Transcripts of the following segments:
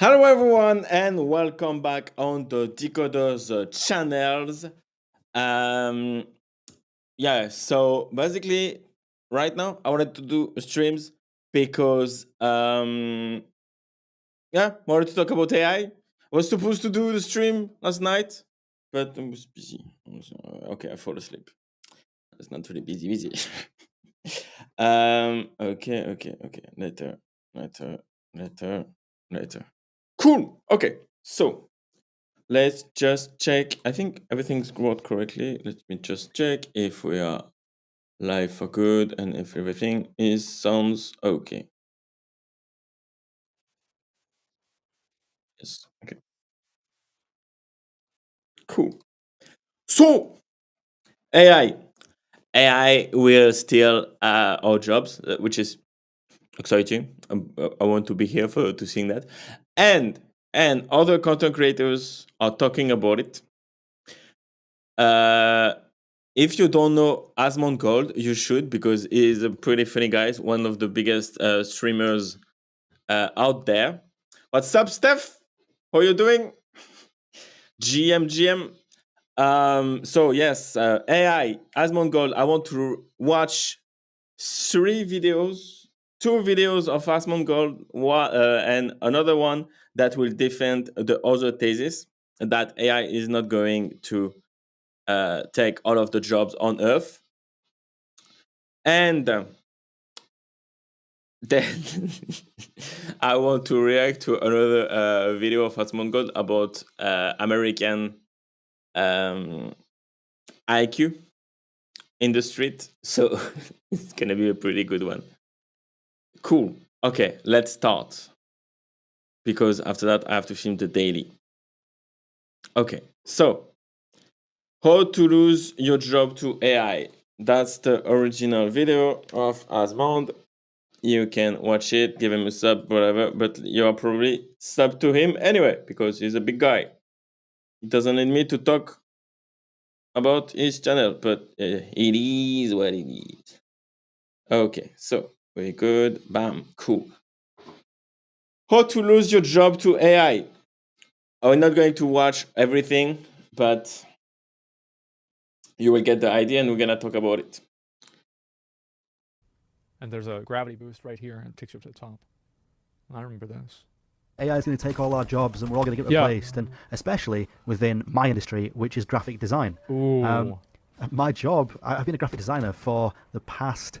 Hello everyone and welcome back on the Decoders channels. Um so basically right now I wanted to do streams because I wanted to talk about AI. I was supposed to do the stream last night, but I was busy. Okay, I fall asleep. It's not really busy. Okay. Later. Cool. Okay. So let's just check. I think everything's worked correctly. Let me just check if we are live for good and if everything sounds okay. Yes. Okay. Cool. So AI will steal our jobs, which is exciting. I want to be here to seeing that, and other content creators are talking about it. If you don't know Asmon Gold, you should, because he's a pretty funny guy, one of the biggest streamers out there. What's up, Steph? How you doing? GM. So yes, AI Asmon Gold. I want to watch two videos of Asmon Gold, and another one that will defend the other thesis that AI is not going to take all of the jobs on Earth. And then I want to react to another video of Asmon Gold about American IQ in the street. So it's gonna be a pretty good one. Cool. Okay, let's start. Because after that, I have to film the daily. Okay, so how to lose your job to AI. That's the original video of Asmond. You can watch it, give him a sub, whatever, but you are probably sub to him anyway, because he's a big guy. He doesn't need me to talk about his channel, but it is what it is. Okay, so very good. Bam, cool. How to lose your job to AI. I'm not going to watch everything, but you will get the idea and we're going to talk about it. And there's a gravity boost right here and it takes you up to the top. I remember this. AI is going to take all our jobs and we're all going to get replaced, and especially within my industry, which is graphic design. Ooh. My job, I've been a graphic designer for the past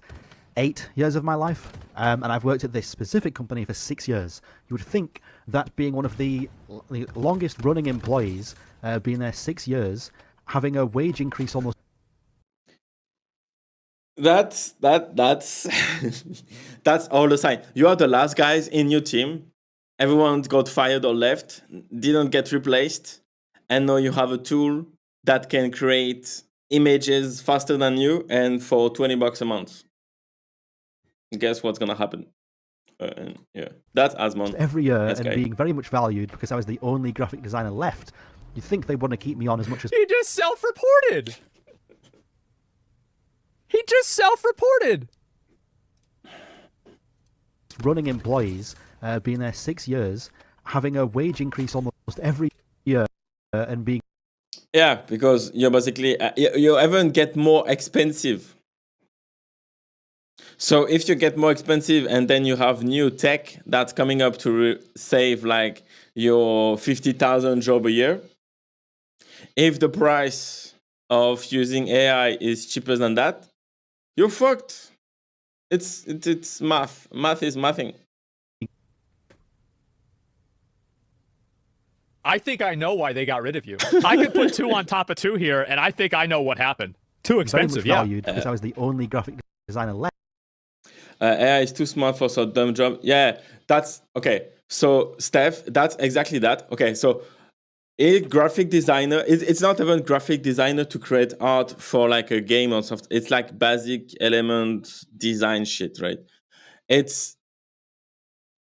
8 years of my life, and I've worked at this specific company for 6 years. You would think that being one of the longest running employees, being there 6 years, having a wage increase almost... That's that's all the sign. You are the last guys in your team. Everyone got fired or left, didn't get replaced, and now you have a tool that can create images faster than you and for $20 a month. Guess what's gonna happen? Yeah, that's Asmon. every year and being very much valued because I was the only graphic designer left. You'd think they want to keep me on as much as... He just self-reported! He just self-reported! Running employees, being there 6 years, having a wage increase almost every year, and being... Yeah, because you're basically you even get more expensive. So if you get more expensive and then you have new tech that's coming up to save like your 50,000 job a year, if the price of using AI is cheaper than that, you're fucked. It's math. Math is mathing. I think I know why they got rid of you. I could put 2 on top of 2 here, and I think I know what happened. Too expensive, very much valued because I was the only graphic designer left. AI is too smart for some dumb job. Yeah, that's okay. So Steph, that's exactly that. Okay, so a graphic designer, it's not even graphic designer to create art for like a game or something. It's like basic element design shit, right? It's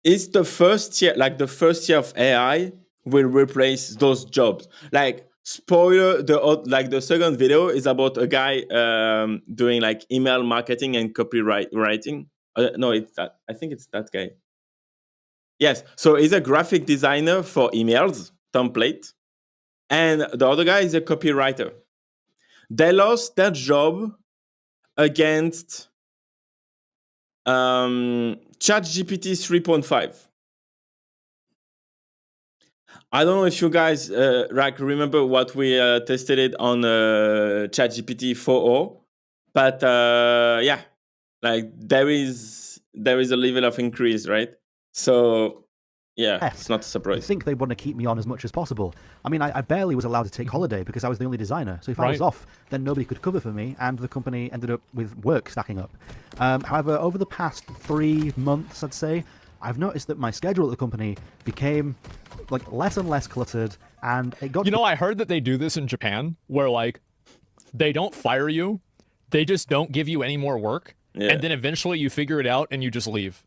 the first year, like the first year of AI will replace those jobs. Like spoiler, the second video is about a guy doing like email marketing and copywriting. No, it's that. I think it's that guy. Yes. So he's a graphic designer for emails, template. And the other guy is a copywriter. They lost their job against ChatGPT 3.5. I don't know if you guys remember what we tested it on ChatGPT 4.0, but yeah, like there is a level of increase, right? So yeah, it's not a I surprise. think they want to keep me on as much as possible. I mean, I barely was allowed to take holiday because I was the only designer. So if I was Right. off, then nobody could cover for me, and the company ended up with work stacking up. However, over the past 3 months, I'd say, I've noticed that my schedule at the company became like less and less cluttered, and it got You know, I heard that they do this in Japan, where like they don't fire you, they just don't give you any more work, Yeah. and then eventually you figure it out and you just leave.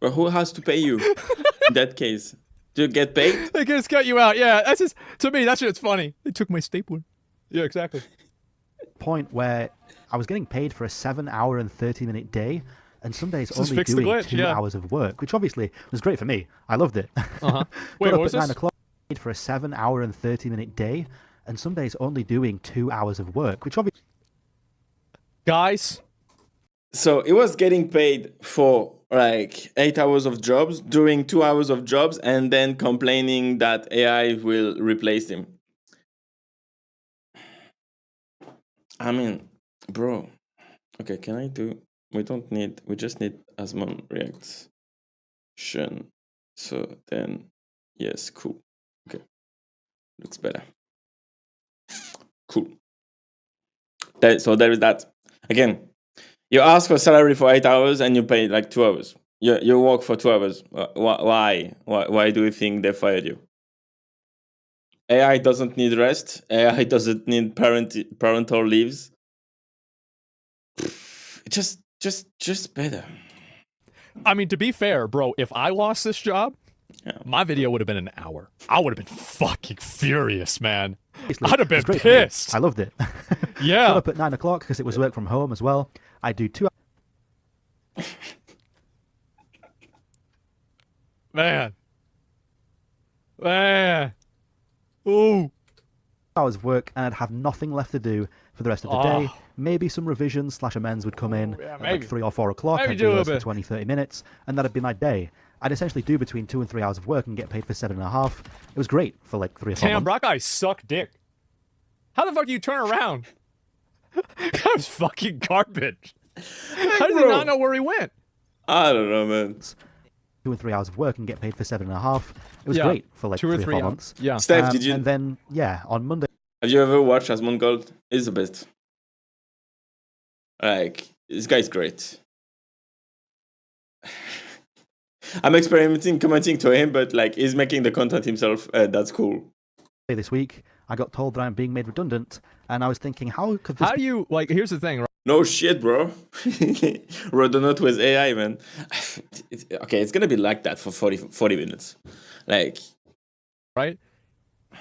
But who has to pay you in that case? Do you get paid? They just cut you out. Yeah, that's just, to me, that's just funny. They took my stapler. Yeah, exactly. point where I was getting paid for a 7-hour and 30-minute day, and some days Just only fix the doing glitch, 2 yeah. hours of work, which obviously was great for me. I loved it. Uh-huh. Wait, Got up what was at 9 this? o'clock, paid for a 7-hour and 30-minute day, and some days only doing 2 hours of work, which obviously Guys, So he was getting paid for like 8 hours of jobs, doing 2 hours of jobs, and then complaining that AI will replace him. I mean, bro. Okay, can I do? We just need Asmon reaction. So then, yes, cool. Okay, looks better. Cool. So there is that. Again, you ask for salary for 8 hours and you pay like 2 hours. You work for 2 hours. Why? Why do you think they fired you? AI doesn't need rest. AI doesn't need parental leaves. Just better. I mean, to be fair, bro, if I lost this job, Yeah. my video would have been an hour. I would have been fucking furious, man. obviously I'd have it was been great for me. pissed. I loved it. Yeah. Got up at 9 o'clock because it was work from home as well. I do 2 Man. Ooh. hours of work, and I'd have nothing left to do for the rest of the day. Oh. Maybe some revisions / amends would come in Yeah, at maybe. like 3 or 4 o'clock. Maybe I'd do a do those for bit. 20, 30 minutes, and that'd be my day. I'd essentially do between 2 and 3 hours of work and get paid for 7.5. It was great for like 3 or 4 Damn, months. Brock, I suck dick. How the fuck do you turn around? That was fucking garbage. How did he not know where he went? I don't know, man. 2 and 3 hours of work and get paid for 7.5. It was Yeah, great for like 2 or 3 or 3 4 hours. months. Yeah. Steph, did you And then, yeah, on Monday, have you ever watched Asmon Gold? He's the best. Like, this guy's great. I'm experimenting, commenting to him, but like he's making the content himself. That's cool. this week, I got told that I'm being made redundant, and I was thinking, how could this How do you, like, here's the thing, right? No shit, bro. Rodonut with AI, man. Okay, it's gonna be like that for 40 minutes. Like, Right?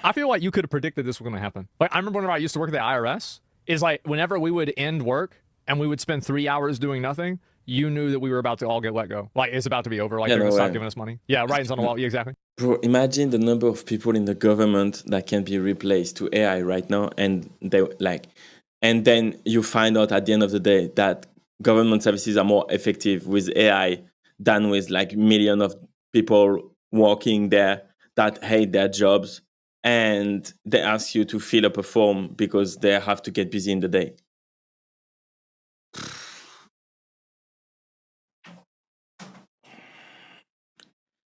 I feel like you could have predicted this was going to happen. Like, I remember whenever I used to work at the IRS, is like whenever we would end work and we would spend 3 hours doing nothing, you knew that we were about to all get let go. Like, it's about to be over. Like, Yeah, they're going no to stop way. giving us money. Yeah, writings on the wall. Yeah, exactly. bro, imagine the number of people in the government that can be replaced to AI right now, and then you find out at the end of the day that government services are more effective with AI than with like millions of people working there that hate their jobs, and they ask you to fill up a form because they have to get busy in the day.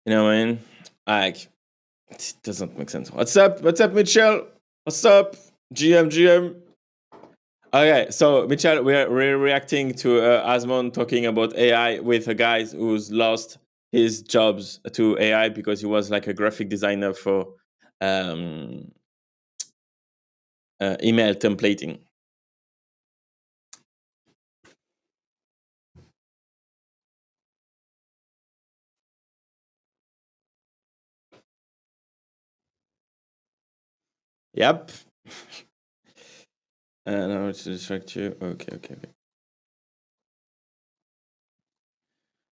You know what I mean? Like, it doesn't make sense. What's up, Michelle? What's up, GM? Okay, so Michelle, we're reacting to Asmon talking about AI with a guy who's lost his jobs to AI because he was like a graphic designer for email templating. Yep. Now to distract you. Okay.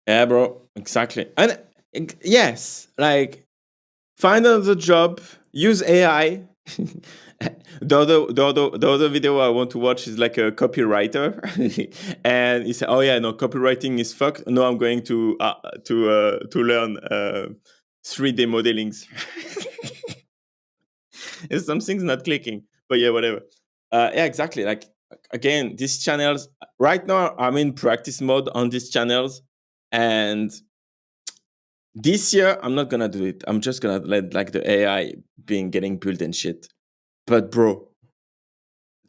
Yeah, bro, exactly. And yes, like find another job, use AI. The other video I want to watch is like a copywriter, and he said, "Oh yeah, no, copywriting is fucked. No, I'm going to learn 3D modelings." Something's not clicking, but yeah, whatever. Yeah, exactly. Like again, these channels right now, I'm in practice mode on these channels, and this year I'm not gonna do it. I'm just gonna let like the AI getting built and shit. But bro,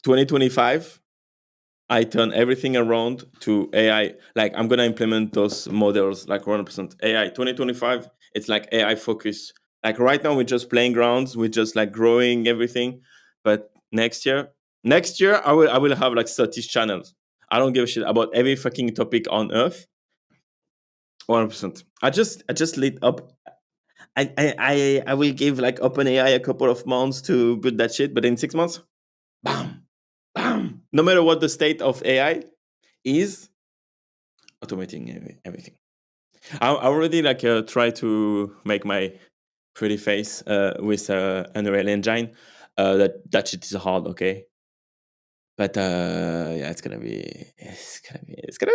2025, I turn everything around to AI. Like I'm gonna implement those models like 100% AI. 2025, it's like AI focus. Like right now, we're just playing grounds. We're just like growing everything. But next year, I will have like 30 channels. I don't give a shit about every fucking topic on earth. 100%. I just lit up. I will give like OpenAI a couple of months to build that shit, but in 6 months, bam, bam. No matter what the state of AI is, automating everything. I already like try to make my pretty face with Unreal Engine. That shit is hard, okay. But yeah, it's gonna be interesting. It's gonna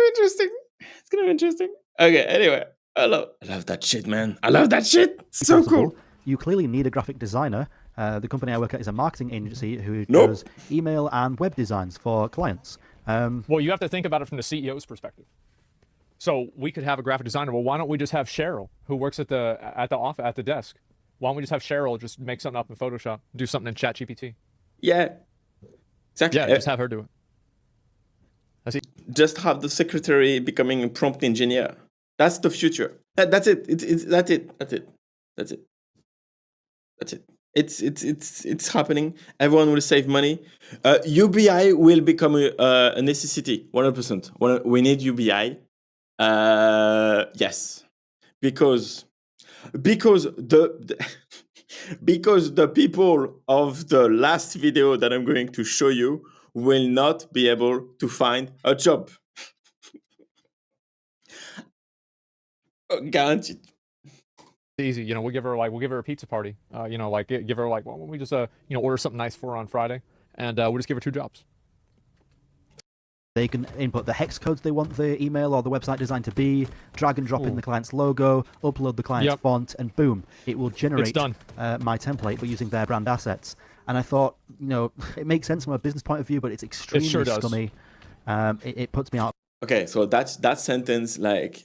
be interesting. Okay, anyway, I love that shit, man. I love that shit. So possible. cool. You clearly need a graphic designer. The company I work at is a marketing agency who Nope. does email and web designs for clients. Well, you have to think about it from the CEO's perspective. So we could have a graphic designer. Well, why don't we just have Cheryl, who works at the office at the desk? Why don't we just have Cheryl just make something up in Photoshop, do something in ChatGPT? Yeah, exactly. Yeah, just have her do it. That's it. Just have the secretary becoming a prompt engineer. That's the future. That's it. That's it. That's it. That's it. That's it. It's happening. Everyone will save money. UBI will become a necessity. 100%. We need UBI. Yes, because the because the people of the last video that I'm going to show you will not be able to find a job. Guaranteed. Easy. We'll give her a pizza party. Give her like, why don't we just order something nice for her on Friday, and we'll just give her 2 jobs. They can input the hex codes they want the email or the website design to be, drag and drop in the client's logo, upload the client's font, and boom, it will generate my template, but using their brand assets. And I thought, it makes sense from a business point of view, but it's extremely scummy. It puts me out. Okay, so that sentence like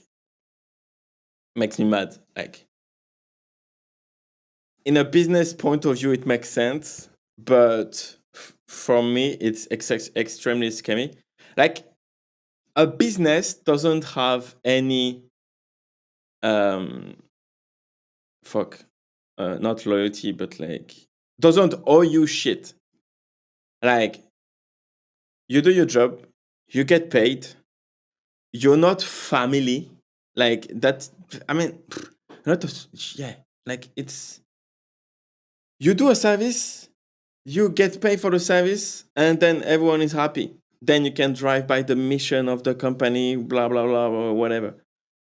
makes me mad. Like in a business point of view, it makes sense, but for me, it's extremely scammy. Like a business doesn't have any not loyalty, but like doesn't owe you shit. Like you do your job, you get paid, you're not family. Like that, I mean, like it's, you do a service, you get paid for the service, and then everyone is happy. Then you can drive by the mission of the company, blah, blah, blah, or whatever.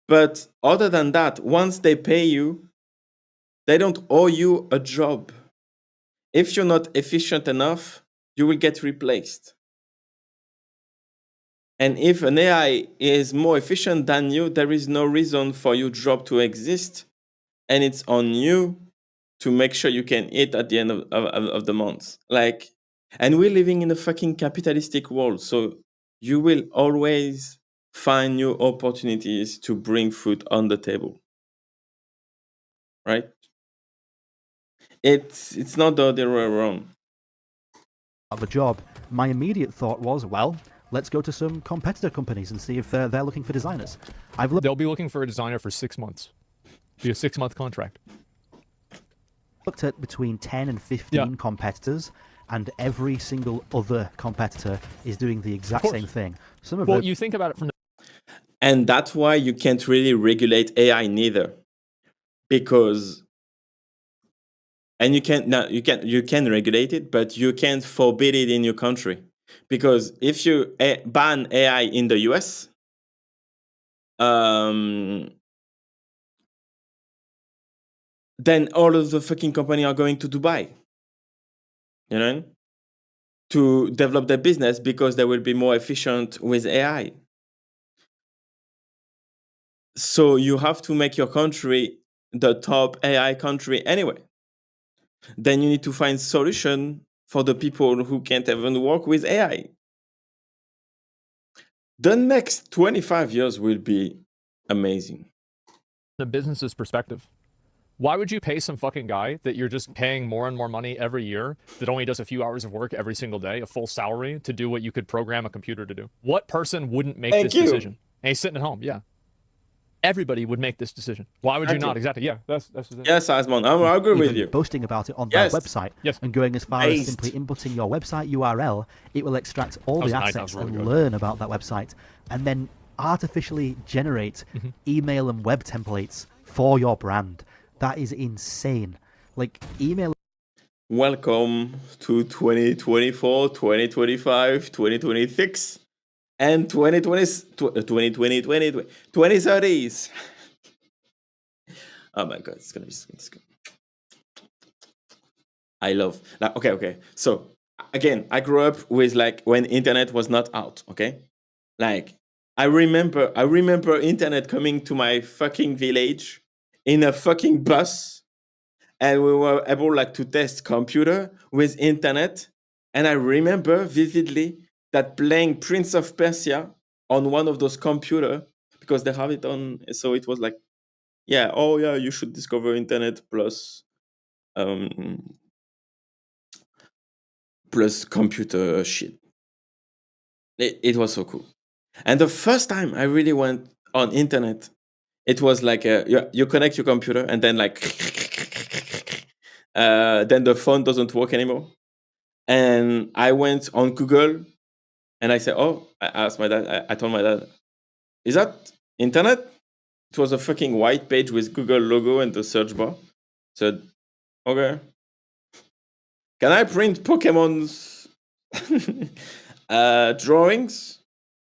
But other than that, once they pay you, they don't owe you a job. If you're not efficient enough, you will get replaced. And if an AI is more efficient than you, there is no reason for your job to exist. And it's on you to make sure you can eat at the end of the month. Like, and we're living in a fucking capitalistic world. So you will always find new opportunities to bring food on the table. Right? It's not the other way around. Of a job, my immediate thought was, well, let's go to some competitor companies and see if they're looking for designers. They'll be looking for a designer for 6 months. Be a 6-month contract. Looked at between 10 and 15 competitors, and every single other competitor is doing the exact same thing. You think about it from and that's why you can't really regulate AI neither, because and you can regulate it, but you can't forbid it in your country, because if you ban AI in the US, then all of the fucking company are going to Dubai, you know, to develop their business because they will be more efficient with AI. So you have to make your country the top AI country anyway. Then you need to find solution for the people who can't even work with AI. The next 25 years will be amazing. The business's perspective. Why would you pay some fucking guy that you're just paying more and more money every year that only does a few hours of work every single day, a full salary, to do what you could program a computer to do? What person wouldn't make this decision? And he's sitting at home, yeah. Everybody would make this decision. Why would you not? Exactly, yeah. That's yes, Asmon, I agree with Even you. boasting about it on their website and going as far as simply inputting your website URL, it will extract all the assets and learn about that website, and then artificially generate email and web templates for your brand. That is insane. Like, email. Welcome to 2024, 2025, 2026, and 2030s. Oh my God, it's gonna be. I love. Like, okay. So again, I grew up with like when internet was not out. Okay, like I remember internet coming to my fucking village in a fucking bus, and we were able like to test computer with internet. And I remember vividly that playing Prince of Persia on one of those computer because they have it on. So it was like, yeah, oh yeah, you should discover internet plus computer shit. It was so cool. And the first time I really went on internet, it was like you connect your computer and then like then the phone doesn't work anymore. And I went on Google and I said, I asked my dad, I told my dad, is that internet? It was a fucking white page with Google logo and the search bar. Said, okay. Can I print Pokemon's drawings?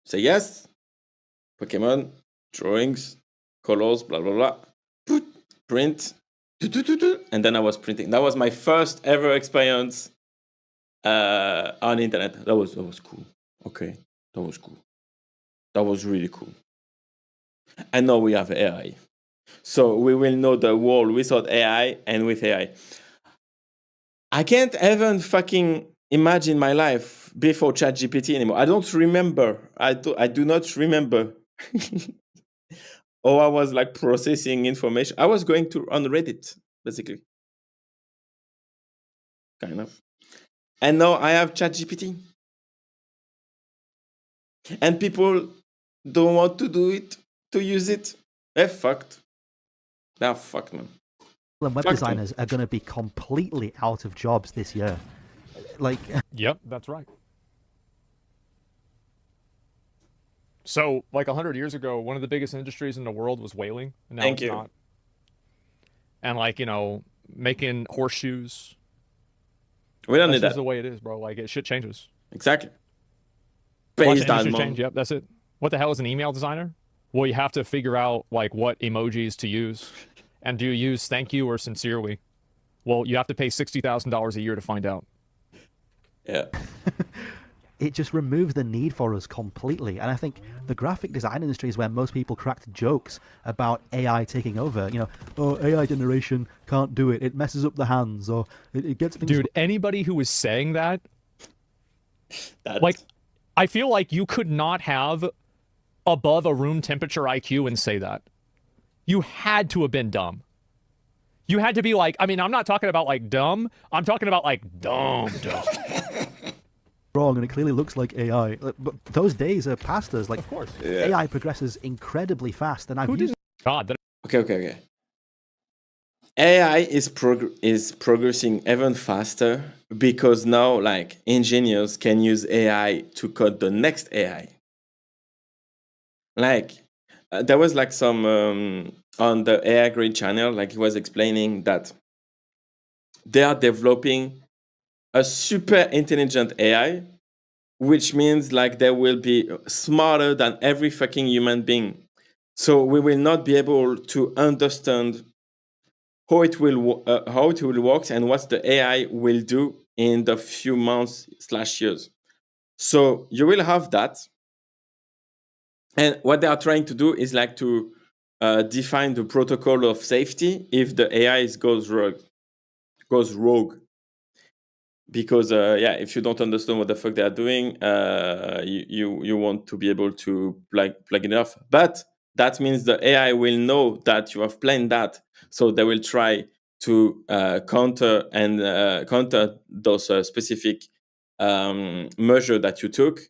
Say yes. Pokemon, drawings, colors, blah, blah, blah. Print. And then I was printing. That was my first ever experience on internet. That was cool. Okay. That was cool. That was really cool. And now we have AI. So we will know the world without AI and with AI. I can't even fucking imagine my life before ChatGPT anymore. I don't remember. I do not remember. I was like processing information. I was going to on Reddit, basically. Kind of. And now I have ChatGPT. And people don't want to do it, to use it. They're fucked. They're fucked, man. And web designers are going to be completely out of jobs this year. Like, yep, that's right. So, like 100 years ago, one of the biggest industries in the world was whaling, and now it's not. And like, making horseshoes. We don't need that. That's just the way it is, bro. Like, shit changes. Exactly. Change. Yep, that's it. What the hell is an email designer? Well, you have to figure out like what emojis to use. And do you use thank you or sincerely? Well, you have to pay $60,000 a year to find out. Yeah. It just removes the need for us completely. And I think the graphic design industry is where most people cracked jokes about AI taking over. AI generation can't do it. It messes up the hands, or it gets things... Dude, anybody who was saying that, like, I feel like you could not have above a room temperature IQ and say that. You had to have been dumb. You had to be like, I mean, I'm not talking about like dumb. I'm talking about like dumb. Wrong, and it clearly looks like AI. But those days are past us. Like, of course, AI progresses incredibly fast, and I've used... God. Okay. AI is progressing even faster because now, like, engineers can use AI to code the next AI. Like, there was like some on the AI Grid channel, like he was explaining that they are developing a super intelligent AI, which means like they will be smarter than every fucking human being. So we will not be able to understand how it will work and what the AI will do in the few months/years. So you will have that, and what they are trying to do is like to define the protocol of safety if the AI goes rogue. Because if you don't understand what the fuck they are doing, you want to be able to plug it off. But that means the AI will know that you have planned that, so they will try to counter those specific measure that you took,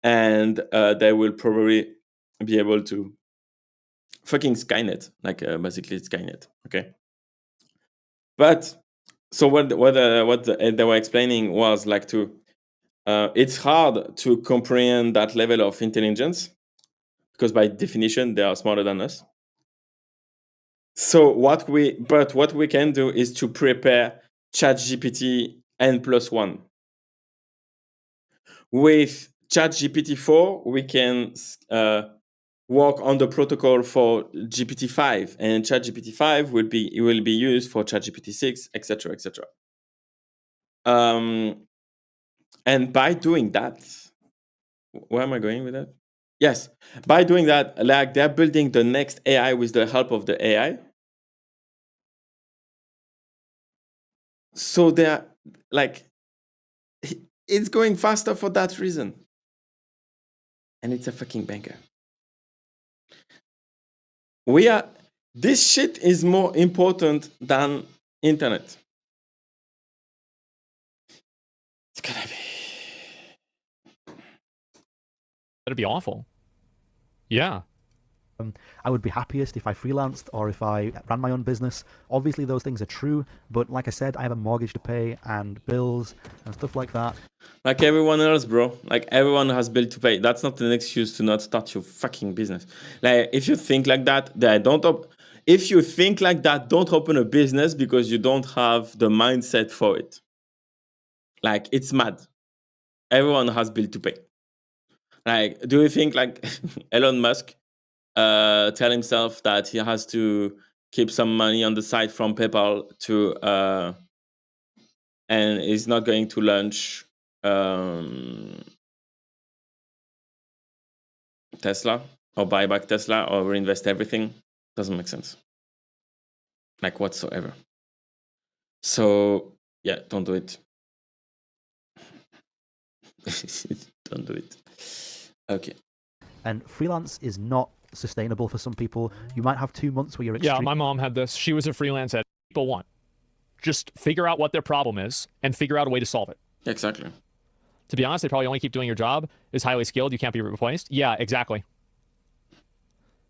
and they will probably be able to fucking Skynet, like basically Skynet. Okay, but so what they were explaining was like it's hard to comprehend that level of intelligence because by definition they are smarter than us. So what we can do is to prepare ChatGPT N+1. With ChatGPT 4, we can work on the protocol for GPT-5, and ChatGPT-5 will be used for ChatGPT-6, etc., etc. And by doing that, where am I going with that? Yes, by doing that, like they're building the next AI with the help of the AI. So they're like, it's going faster for that reason. And it's a fucking banker. This shit is more important than internet. It's gonna be. That'd be awful. Yeah. I would be happiest if I freelanced or if I ran my own business. Obviously, those things are true, but like I said, I have a mortgage to pay and bills and stuff like that. Like everyone else, bro. Like everyone has bill to pay. That's not an excuse to not start your fucking business. Like if you think like that, if you think like that, don't open a business because you don't have the mindset for it. Like it's mad. Everyone has bill to pay. Like, do you think like Elon Musk tell himself that he has to keep some money on the side from PayPal to and is not going to launch Tesla or buy back Tesla or reinvest everything? Doesn't make sense, like whatsoever. So yeah, don't do it. Don't do it. Okay. And freelance is not sustainable for some people. You might have 2 months where you're Yeah, my mom had this. She was a freelance editor. People want. Just figure out what their problem is and figure out a way to solve it. Exactly. To be honest, they probably only keep doing your job. Is highly skilled. You can't be replaced. Yeah, exactly.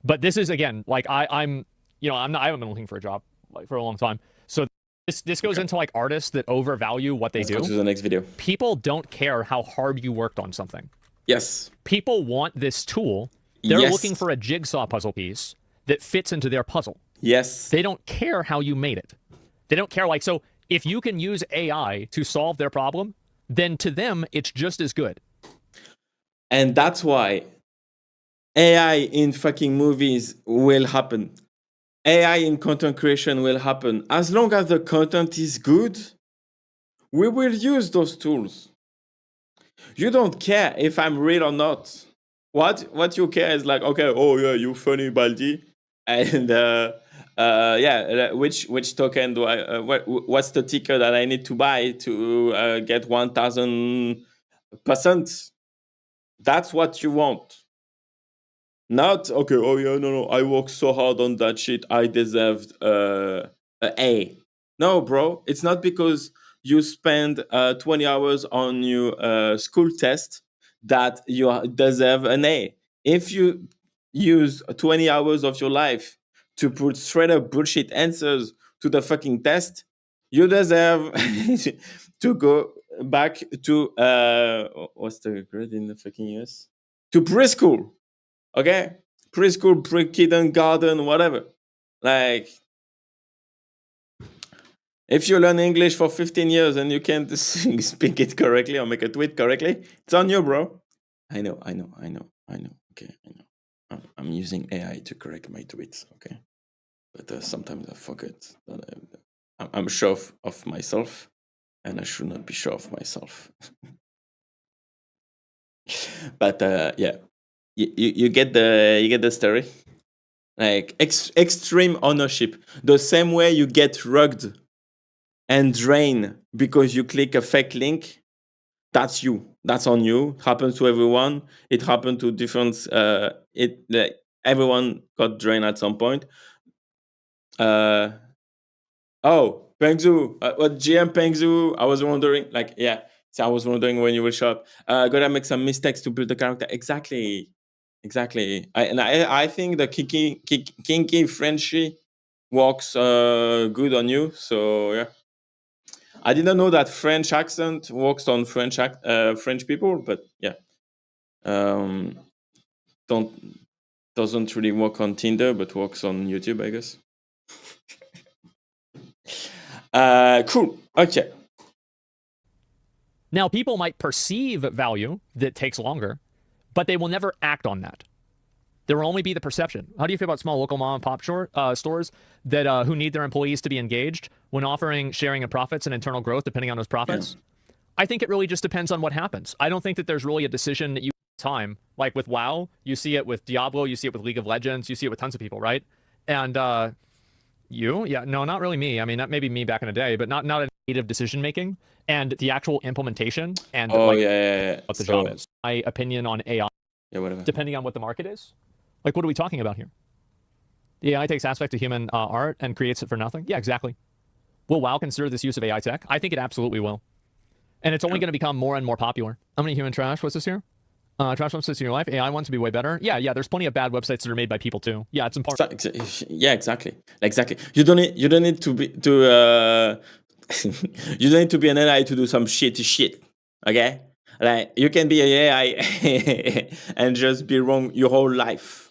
But this is, again, like I haven't been looking for a job like for a long time. So this goes into like artists that overvalue what they do. Let's go to the next video. People don't care how hard you worked on something. Yes. People want this tool. They're looking for a jigsaw puzzle piece that fits into their puzzle. Yes. They don't care how you made it. They don't care. Like, so if you can use AI to solve their problem, then to them, it's just as good. And that's why AI in fucking movies will happen. AI in content creation will happen. As long as the content is good, we will use those tools. You don't care if I'm real or not. What you care is like, okay, oh yeah, you funny Baldi, and which token do I? What's the ticker that I need to buy to get 1000%? That's what you want. Not okay. Oh yeah, no. I worked so hard on that shit. I deserved a A. No, bro. It's not because you spend 20 hours on your school test that you deserve an A. If you use 20 hours of your life to put straight up bullshit answers to the fucking test, you deserve to go back to what's the grade in the fucking US? To preschool. Okay? Preschool, kindergarten, whatever. Like, if you learn English for 15 years and you can't speak it correctly or make a tweet correctly, it's on you, bro. I know. Okay, I know. I'm using AI to correct my tweets, okay? But sometimes I forget that I'm sure of myself, and I should not be sure of myself. But yeah, you get the story. Like extreme ownership, the same way you get rugged and drained because you click a fake link. That's you. That's on you. It happens to everyone. It happened to different. Everyone got drained at some point. Oh, Pengzu, what GM Pengzu? I was wondering, like, yeah. So I was wondering when you will show up. Gotta make some mistakes to build the character. Exactly. I think the kinky Frenchy works good on you. So yeah, I didn't know that French accent works on French people, but yeah, doesn't really work on Tinder, but works on YouTube, I guess. Cool. Okay. Now, people might perceive value that takes longer, but they will never act on that. There will only be the perception. How do you feel about small local mom and pop stores that who need their employees to be engaged when offering sharing of profits and internal growth depending on those profits? Yeah. I think it really just depends on what happens. I don't think that there's really a decision that you time. Like with WoW, you see it with Diablo, you see it with League of Legends, you see it with tons of people, right? And yeah, no, not really me. I mean, that may be me back in the day, but not a native decision making and the actual implementation and what the job is. My opinion on AI, whatever. Depending on what the market is. Like, what are we talking about here? The AI takes aspects of human art and creates it for nothing? Yeah, exactly. Will WoW consider this use of AI tech? I think it absolutely will. And it's only going to become more and more popular. How many human trash? What's this here? Trash websites in your life? AI wants to be way better? Yeah, there's plenty of bad websites that are made by people too. Yeah, it's important. Yeah, exactly. You don't need to be you don't need to be an AI to do some shitty shit. Okay? Like, you can be an AI and just be wrong your whole life.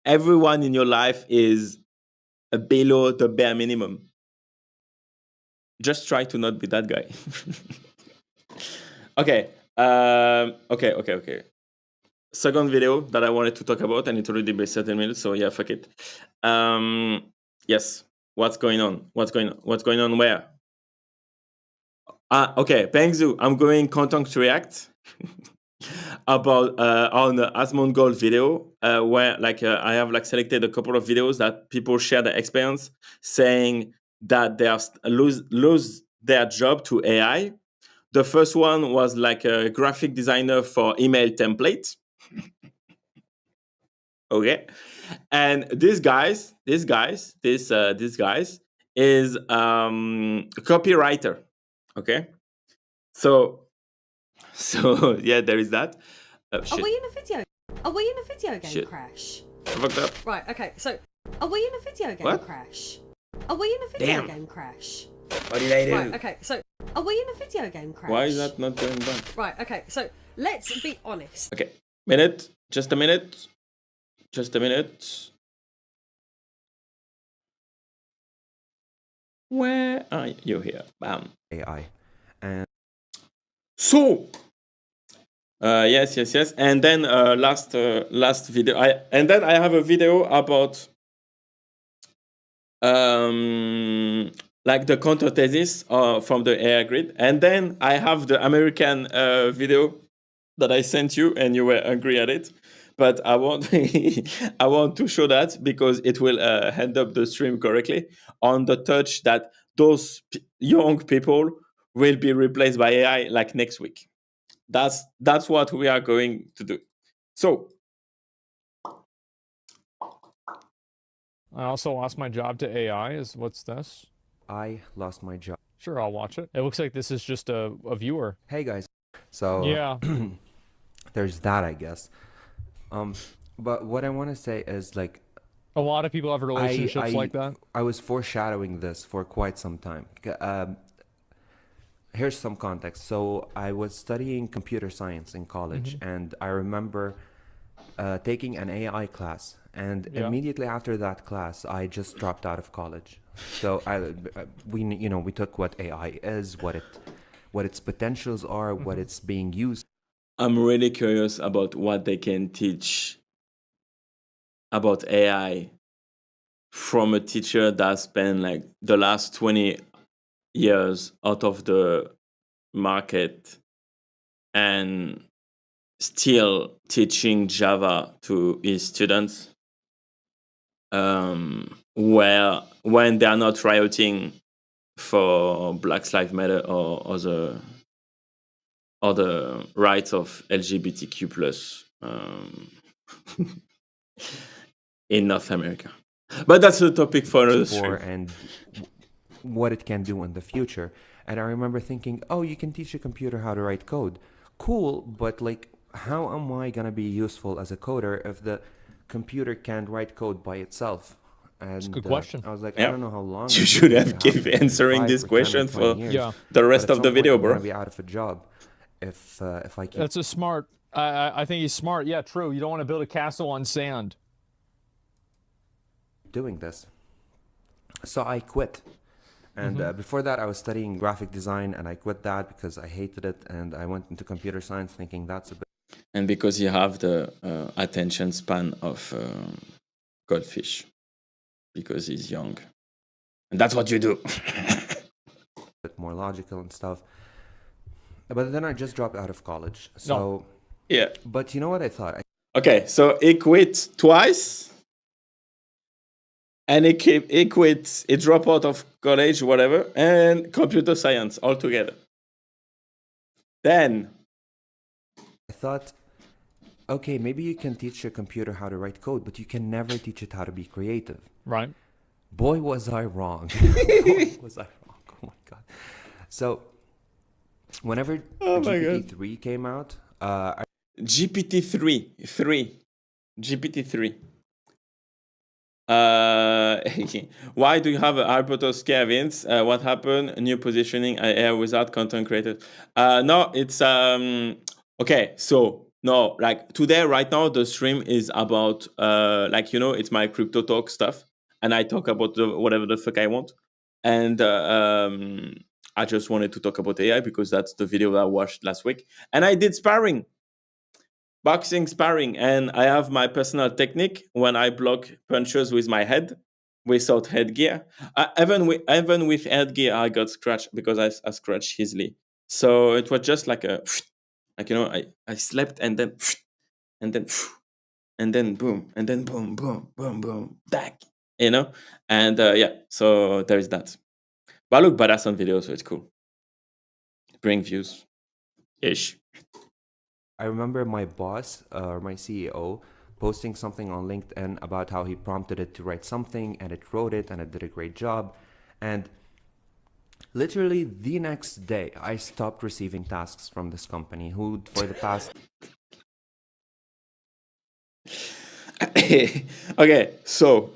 Everyone in your life is below the bare minimum. Just try to not be that guy. Okay. Okay. Second video that I wanted to talk about, and it already been 7 minutes, so yeah, fuck it. Yes. What's going on? What's going on where? Okay, Pengzu, I'm going content to react about on the Asmongold video where I have selected a couple of videos that people share their experience saying that they lose their job to AI. The first one was a graphic designer for email templates. Okay, and this guys is a copywriter. Okay, so yeah, there is that. Are we in a video? Are we in a video game crash? I fucked up. Right. Okay. So, are we in a video game crash? Are we in a video game crash? What did I do? Right. Okay. So, are we in a video game crash? Why is that not going back? Right. Okay. So, let's be honest. Okay. Just a minute. Where are you? Here? Bam. AI. And so yes, and then last video I have a video about the counter thesis from the AI grid, and then I have the American video that I sent you and you were angry at it, but I want I want to show that because it will end up the stream correctly on the touch that those young people will be replaced by AI next week. That's what we are going to do. So I also lost my job to AI. What's this? I lost my job. Sure, I'll watch it. It looks like this is just a viewer. Hey guys. So yeah, there's that, I guess. But what I want to say is a lot of people have relationships like that. I was foreshadowing this for quite some time. Here's some context. So I was studying computer science in college, and I remember taking an AI class, and immediately after that class, I just dropped out of college. So we took what AI is, what its potentials are, what it's being used. I'm really curious about what they can teach about AI from a teacher that spent like the last 20 years out of the market and still teaching Java to his students, where when they are not rioting for Black Lives Matter or other rights of LGBTQ plus in North America. But that's a topic for another stream. And what it can do in the future. And I remember thinking, oh, you can teach a computer how to write code. Cool, but like, how am I gonna be useful as a coder if the computer can't write code by itself? And That's a good question. I was like, Yeah. I don't know how long. You it's should gonna have happen, give maybe answering 5 this or 10 or question 20 for years. Yeah. the But rest at of some the point, video, I'm bro. gonna be out of a job if I keep That's a smart. I think he's smart. Yeah, true. You don't want to build a castle on sand. doing this. So I quit. And before that, I was studying graphic design, and I quit that because I hated it. And I went into computer science thinking that's a bit. And because you have the attention span of goldfish, because he's young. And that's what you do. Bit more logical and stuff. But then I just dropped out of college. So, Yeah. but you know what I thought? Okay, so he quit twice. And he quit, he dropped out of college, whatever, and computer science altogether. Then I thought, okay, maybe you can teach a computer how to write code, but you can never teach it how to be creative. Right. Boy, was I wrong. Boy, was I wrong. Oh my God. So, whenever GPT-3 came out, GPT-3. Why do you have a hypothos scare, Vince? What happened? New positioning AI without content creators. No, it's okay. So no, like today, right now, the stream is about like it's my crypto talk stuff, and I talk about whatever the fuck I want, and I just wanted to talk about AI because that's the video that I watched last week, and I did sparring. Boxing sparring, and I have my personal technique when I block punches with my head without headgear. Even with headgear, I got scratched because I scratch easily. So it was just like a I slept and then and then and then boom and then boom boom boom boom back, and yeah. So there is that. But I look badass on video, so it's cool. Bring views, ish. I remember my boss or my CEO posting something on LinkedIn about how he prompted it to write something and it wrote it and it did a great job. And literally the next day, I stopped receiving tasks from this company who for the past... Okay, so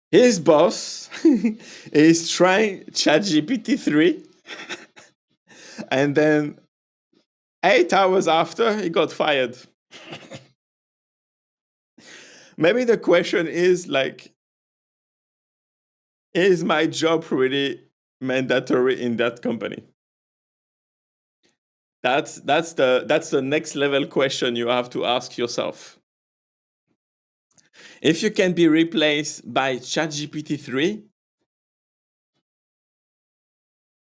his boss is trying ChatGPT 3 and then 8 hours after, he got fired. Maybe the question is like, is my job really mandatory in that company? That's the next level question you have to ask yourself. If you can be replaced by ChatGPT 3,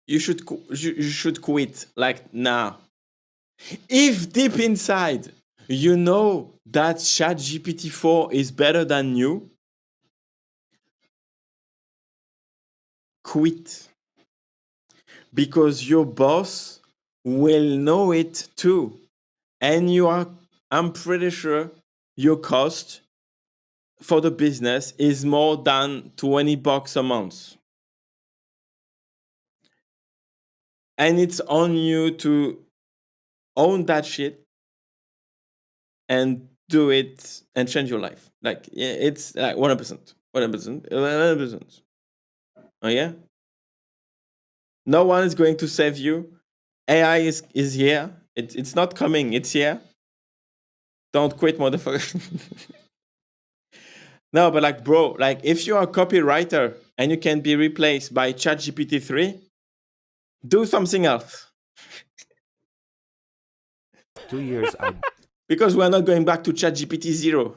you should quit like now. If deep inside you know that ChatGPT 4 is better than you, quit. Because your boss will know it too. And I'm pretty sure your cost for the business is more than $20 a month. And it's on you to own that shit and do it and change your life. Like, it's like 100%. 100%. Oh, yeah? No one is going to save you. AI is here. It's not coming. It's here. Don't quit, motherfucker. No, but like, bro, like if you're a copywriter and you can be replaced by ChatGPT 3, do something else. 2 years, Because we're not going back to ChatGPT 0.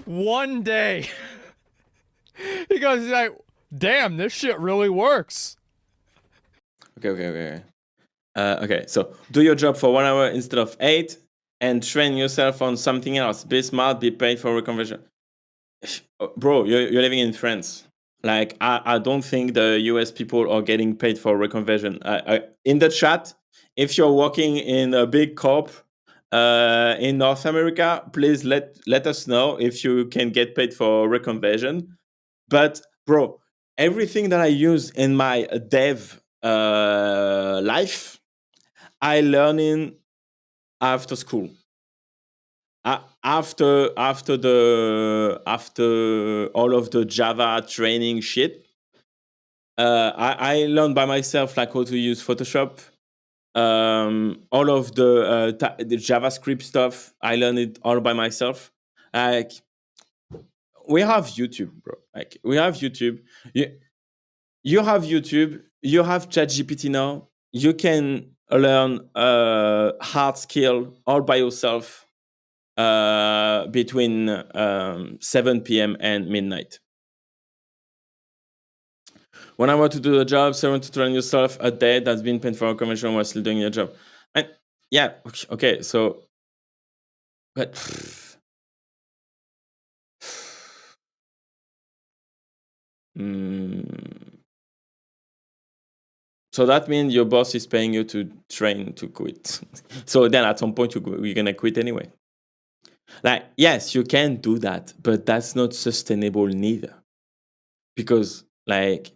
One day. He goes, he's like, damn, this shit really works. Okay. Okay, so do your job for 1 hour instead of 8 and train yourself on something else. Be smart, be paid for reconversion. Bro, you're living in France. Like, I don't think the US people are getting paid for reconversion. In the chat, if you're working in a big corp in North America, please let us know if you can get paid for reconversion. But, bro, everything that I use in my dev life, I learning after school. After all of the Java training shit, I learned by myself like how to use Photoshop. All of the JavaScript stuff, I learned it all by myself. Like, we have YouTube, bro. Like, we have YouTube. You have YouTube. You have ChatGPT now. You can learn hard skill all by yourself between 7 p.m. and midnight. 1 hour to do the job, 7 to train yourself a day that's been paid for a convention while still doing your job. And yeah, okay, so, but so that means your boss is paying you to train to quit. So then at some point you're gonna quit anyway. Like, yes, you can do that, but that's not sustainable neither. Because like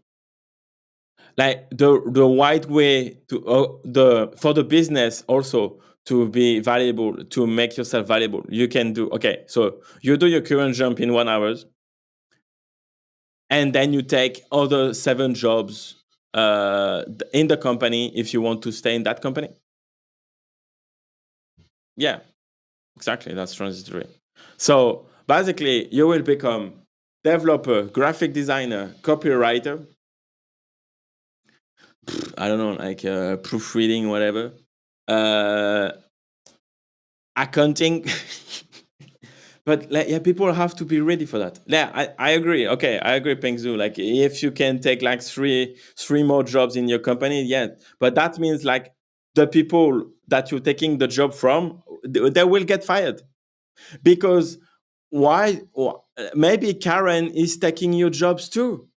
the right way to for the business also to be valuable, to make yourself valuable, you can do, okay, so you do your current job in 1 hour, and then you take other 7 jobs in the company if you want to stay in that company. Yeah, exactly, that's transitory. So basically you will become developer, graphic designer, copywriter, I don't know, like proofreading, whatever, accounting. But like, yeah, people have to be ready for that. Yeah, I agree. Okay, I agree, Pengzu. Like, if you can take like three more jobs in your company, yeah. But that means like the people that you're taking the job from, they will get fired. Because why? Maybe Karen is taking your jobs too.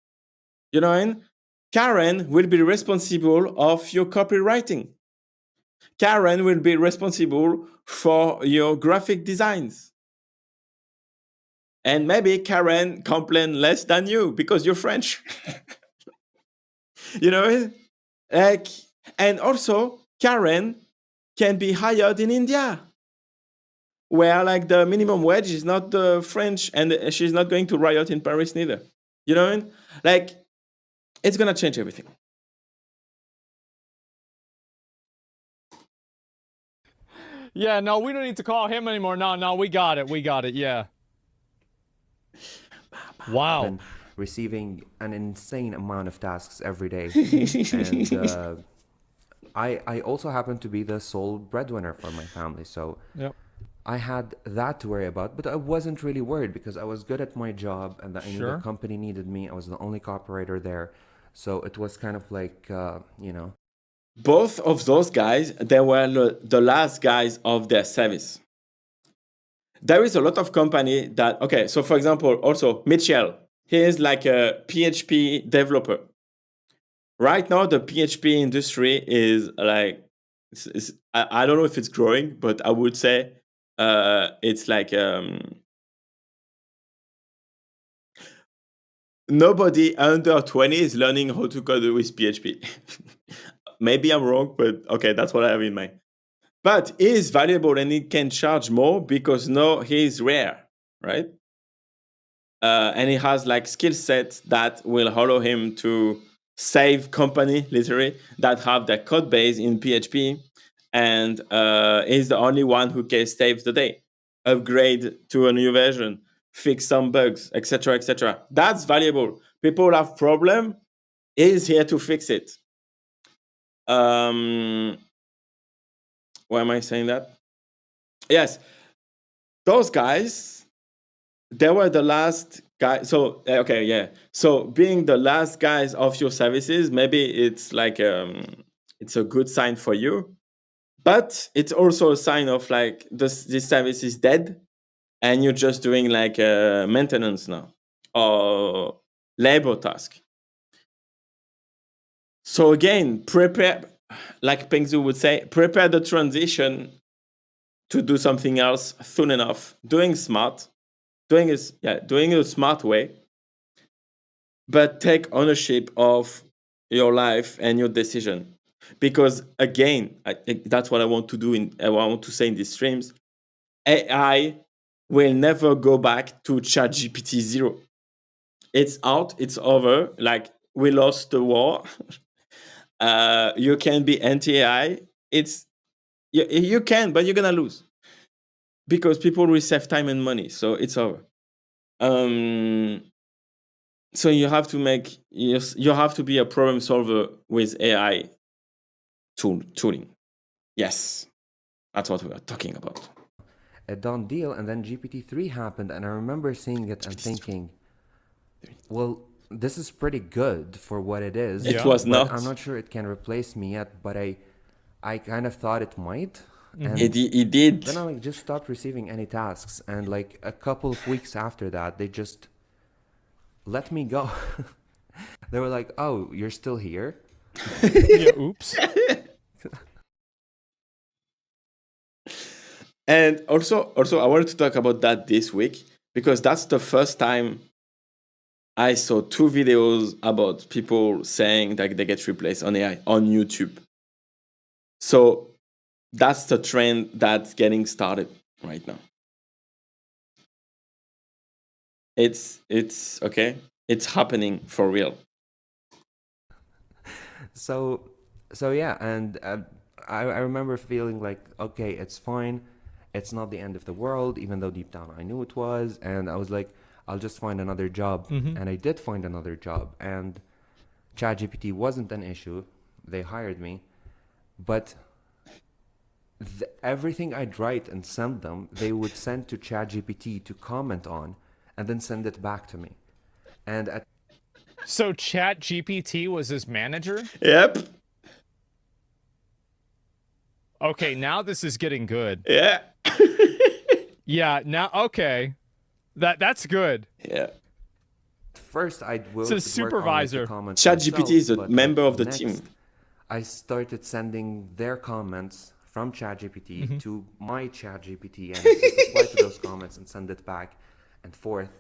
You know what I mean? Karen will be responsible of your copywriting. Karen will be responsible for your graphic designs. And maybe Karen complain less than you because you're French. You know? Like, and also Karen can be hired in India, where like the minimum wage is not the French, and she's not going to riot in Paris neither. You know what I mean? Like, it's gonna change everything. Yeah, no, we don't need to call him anymore. No, we got it. Yeah. Wow. Been receiving an insane amount of tasks every day. And I also happen to be the sole breadwinner for my family. So Yep. I had that to worry about, but I wasn't really worried because I was good at my job and I knew Sure. the company needed me. I was the only copywriter there. So it was kind of like, Both of those guys, they were the last guys of their service. There is a lot of company that, okay, so for example, also Mitchell, he is like a PHP developer. Right now, the PHP industry is like, I don't know if it's growing, but I would say it's like nobody under 20 is learning how to code with PHP. Maybe I'm wrong, but okay, that's what I have in mind. But he is valuable and he can charge more because now he is rare, right? And he has like skill sets that will allow him to save company, literally, that have their code base in PHP. And he's the only one who can save the day, upgrade to a new version, fix some bugs, etc., etc. That's valuable. People have problem. He's here to fix it. Why am I saying that? Yes, those guys, they were the last guy. So okay, yeah. So being the last guys of your services, maybe it's like it's a good sign for you, but it's also a sign of like this service is dead, and you're just doing like maintenance now or labor task. So again, prepare, like Pengzu would say, prepare the transition to do something else soon enough. Doing it a smart way, but take ownership of your life and your decision. Because again, that's what I want to do. I want to say in these streams, AI will never go back to ChatGPT 0. It's out. It's over. Like we lost the war. You can be anti-AI. You can, but you're gonna lose because people will save time and money. So it's over. So you have to be a problem solver with AI tooling. Yes, that's what we are talking about. A done deal, and then GPT-3 happened, and I remember seeing it and thinking, well, this is pretty good for what it is. It was not. I'm not sure it can replace me yet, but I kind of thought it might. And it did. then I just stopped receiving any tasks, and like a couple of weeks after that, they just let me go. They were like, "Oh, you're still here?" Yeah, oops. And also, I wanted to talk about that this week because that's the first time I saw 2 videos about people saying that they get replaced on AI on YouTube. So that's the trend that's getting started right now. It's okay. It's happening for real. So yeah, and I remember feeling like, okay, it's fine. It's not the end of the world, even though deep down I knew it was. And I was like, I'll just find another job. And I did find another job. And ChatGPT wasn't an issue. They hired me. But everything I'd write and send them, they would send to ChatGPT to comment on and then send it back to me. And So ChatGPT was his manager? Yep. Okay, now this is getting good. Yeah. Yeah, now okay. That's good. Yeah. first I will It's a supervisor. ChatGPT is a member of the team. I started sending their comments from ChatGPT to my ChatGPT, and it would reply to those comments and send it back and forth.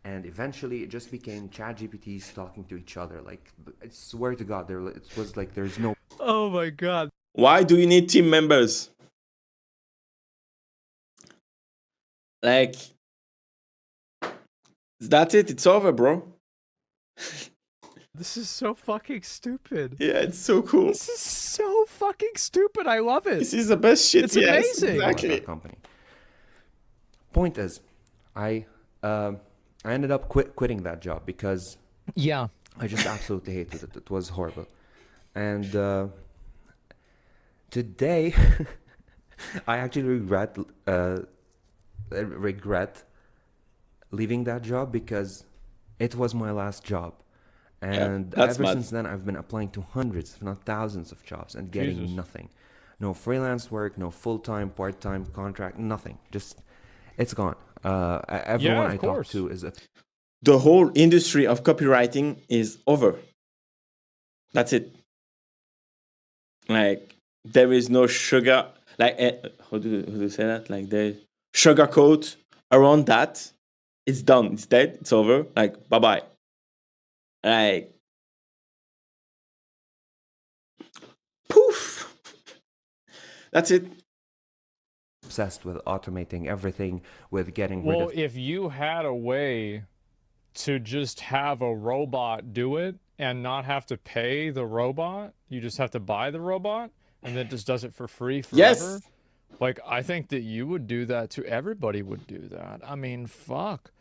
And eventually, it just became ChatGPTs talking to each other. Like, I swear to God, it was like there's no. Oh my God. Why do you need team members? Like, that's it. It's over, bro. This is so fucking stupid. Yeah, it's so cool. This is so fucking stupid. I love it. This is the best shit. It's yes, amazing. Exactly. Company. Point is, I ended up quitting that job because Yeah. I just absolutely hated it. It was horrible. And today, I actually regret leaving that job because it was my last job. And ever since then, I've been applying to hundreds, if not thousands of jobs and getting nothing. No freelance work, no full-time, part-time contract, nothing. Just, it's gone. Everyone I talk to is the whole industry of copywriting is over. That's it. Like, there is no sugar. Like, how do you say that? Like, the sugarcoat around that. It's done. It's dead. It's over. Like, bye-bye. Like, poof. That's it. Obsessed with automating everything, with getting rid of. Well, if you had a way to just have a robot do it and not have to pay the robot, you just have to buy the robot and then it just does it for free forever. Yes. Like, I think that you would do that too. Everybody would do that. I mean, fuck.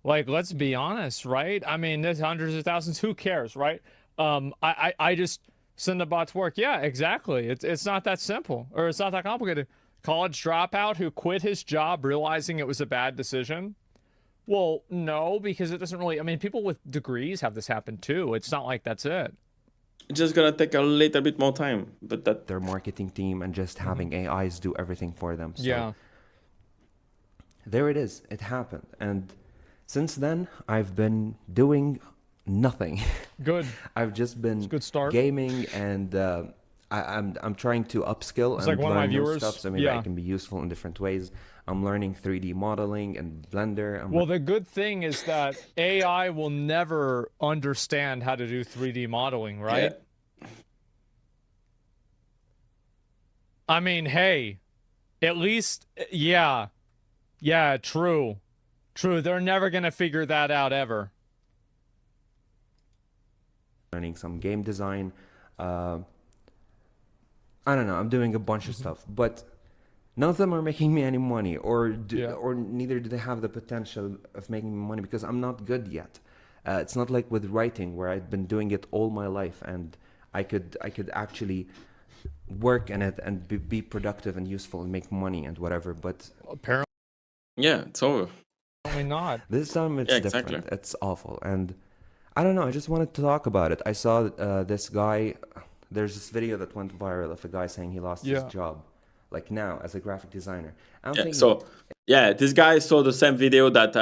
Like, let's be honest, right? I mean, there's hundreds of thousands. Who cares, right? I just send a bot to work. Yeah, exactly. It's not that simple, or it's not that complicated. College dropout who quit his job realizing it was a bad decision Well, no, because it doesn't really. I mean, people with degrees have this happen too. It's not like that's it. It's just gonna take a little bit more time, but that Their marketing team and just having AIs do everything for them. So Yeah. there it is. It happened. And since then, I've been doing nothing. Good. I've just been Good start. gaming, and I'm trying to upskill It's and like one of my learn new viewers. stuff so maybe Yeah. I can be useful in different ways. I'm learning 3D modeling and Blender. Well, the good thing is that AI will never understand how to do 3D modeling, right? I mean, hey, at least, yeah. Yeah, true. True. They're never going to figure that out ever. Learning some game design. I don't know. I'm doing a bunch of stuff, but none of them are making me any money, or or neither do they have the potential of making me money because I'm not good yet. It's not like with writing where I've been doing it all my life and I could actually work in it and be productive and useful and make money and whatever. But apparently, it's over. Not. This time it's exactly. different. It's awful, and I don't know. I just wanted to talk about it. I saw this guy. There's this video that went viral of a guy saying he lost his job, like now as a graphic designer. I'm thinking, so this guy saw the same video that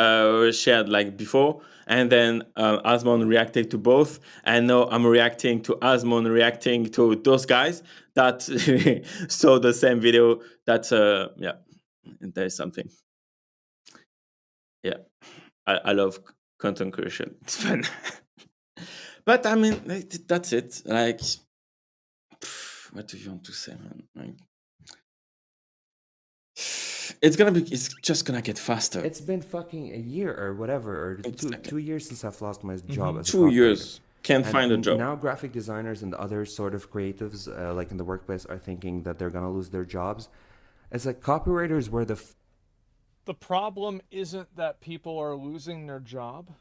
shared like before, and then Asmon reacted to both, and now I'm reacting to Asmon reacting to those guys that saw the same video. That there's something. Yeah, I love content creation. It's fun. But I mean, that's it. Like, what do you want to say, man? Like, it's just gonna get faster. it's been fucking a year or whatever, or two years since I've lost my job as a 2 copywriter. years can't And find a job. Now graphic designers and other sort of creatives, like in the workplace, are thinking that they're gonna lose their jobs. It's like copywriters were The problem isn't that people are losing their job.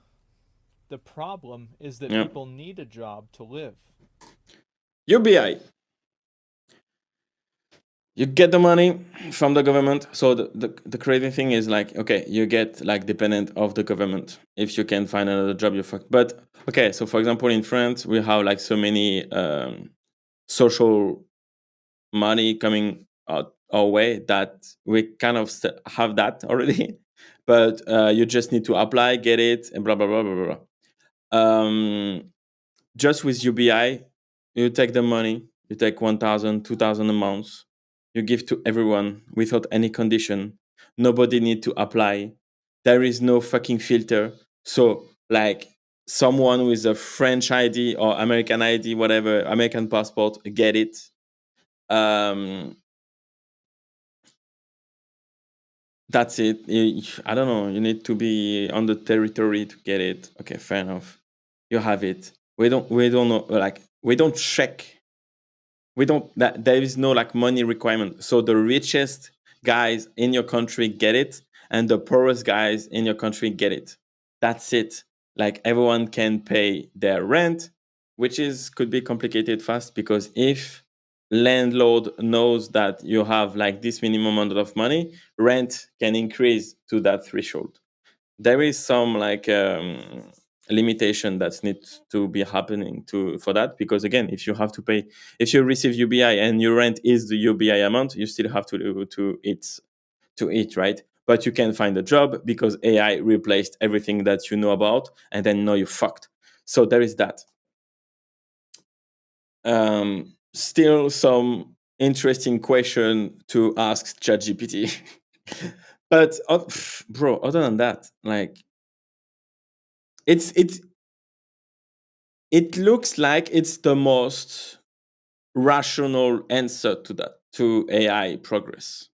The problem is that people need a job to live. UBI. You get the money from the government. So the crazy thing is like, okay, you get like dependent of the government. If you can find another job, you're fucked. But okay, so for example, in France, we have like so many social money coming out our way that we kind of have that already. But you just need to apply, get it, and blah, blah, blah, blah, blah. Just with UBI, you take the money, you take 1,000, 2,000 a month, you give to everyone without any condition. Nobody need to apply. There is no fucking filter. So like someone with a French ID or American ID, whatever, American passport, get it. That's it. I don't know. You need to be on the territory to get it. Okay, fair enough. You have it. We don't know, like we don't check. There is no like money requirement. So the richest guys in your country get it, and the poorest guys in your country get it. That's it. Like everyone can pay their rent, which could be complicated fast, because if landlord knows that you have like this minimum amount of money, rent can increase to that threshold. There is some like limitation that needs to be happening for that, because again, if you have to pay, if you receive UBI and your rent is the UBI amount, you still have to eat, right? But you can find a job because AI replaced everything that you know about, and then now you're fucked. So there is that. Still some interesting question to ask ChatGPT. But bro, other than that, like it looks like it's the most rational answer to that, to AI progress.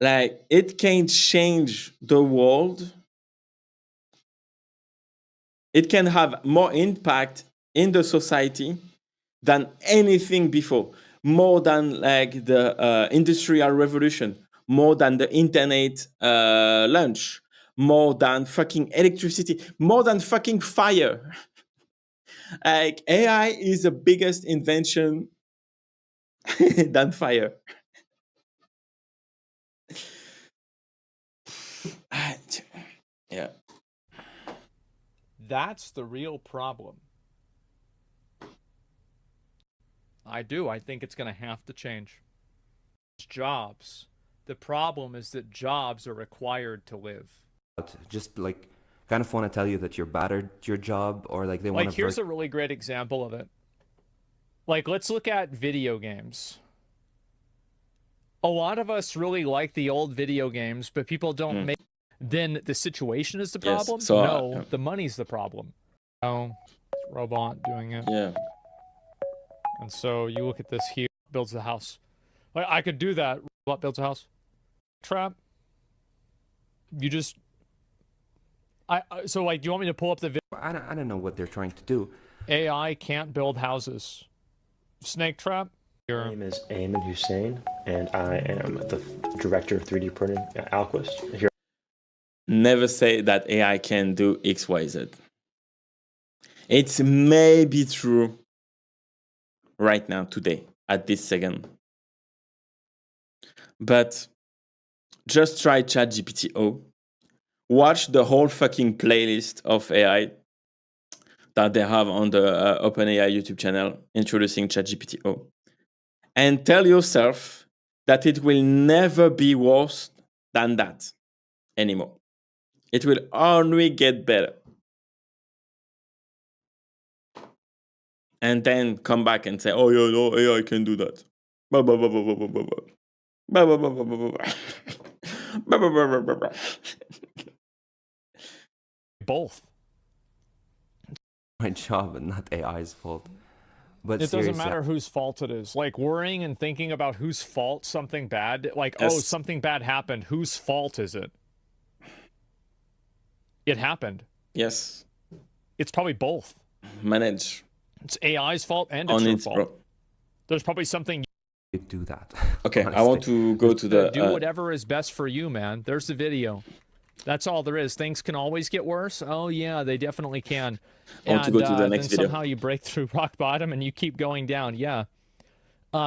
Like it can change the world. It can have more impact in the society than anything before, more than like the industrial revolution, more than the internet launch, more than fucking electricity, more than fucking fire. Like AI is the biggest invention than fire. Yeah, That's the real problem. I do. I think it's going to have to change. Jobs. The problem is that jobs are required to live. Just like kind of want to tell you that you're bad at your job, or like they want to. Like, here's a really great example of it. Like, let's look at video games. A lot of us really like the old video games, but people don't make. Then the situation is the problem? Yes. So, no, the money's the problem. Oh, robot doing it. Yeah. And so you look at this here, builds the house. Like, I could do that. Robot builds a house. Trap. You just. So, like, do you want me to pull up the video? I don't know what they're trying to do. AI can't build houses. Snake trap. My name is Ayman Hussein, and I am the director of 3D printing at Alquist. Here. Never say that AI can do X, Y, Z. It's maybe true right now, today, at this second. But just try ChatGPT-O. Watch the whole fucking playlist of AI that they have on the OpenAI YouTube channel introducing ChatGPT-O. And tell yourself that it will never be worse than that anymore. It will only get better. And then come back and say, oh, yeah, no, AI can do that. Blah, blah, blah, blah, blah, blah, blah. Blah, blah, blah, blah, blah, blah. Blah, blah, blah, blah, blah, blah. Both. My job and not AI's fault. But it seriously, doesn't matter whose fault it is. Like, worrying and thinking about whose fault something bad, like, Yes. oh, something bad happened. Whose fault is it? It happened. Yes. It's probably both. Manage. It's AI's fault and it's On your its fault. pro. There's probably something. you do that. Okay, I honestly. want to go to the... Do whatever is best for you, man. There's the video. That's all there is. Things can always get worse. Oh, yeah, they definitely can. I want to go to the next then video. somehow you break through rock bottom and you keep going down. Yeah.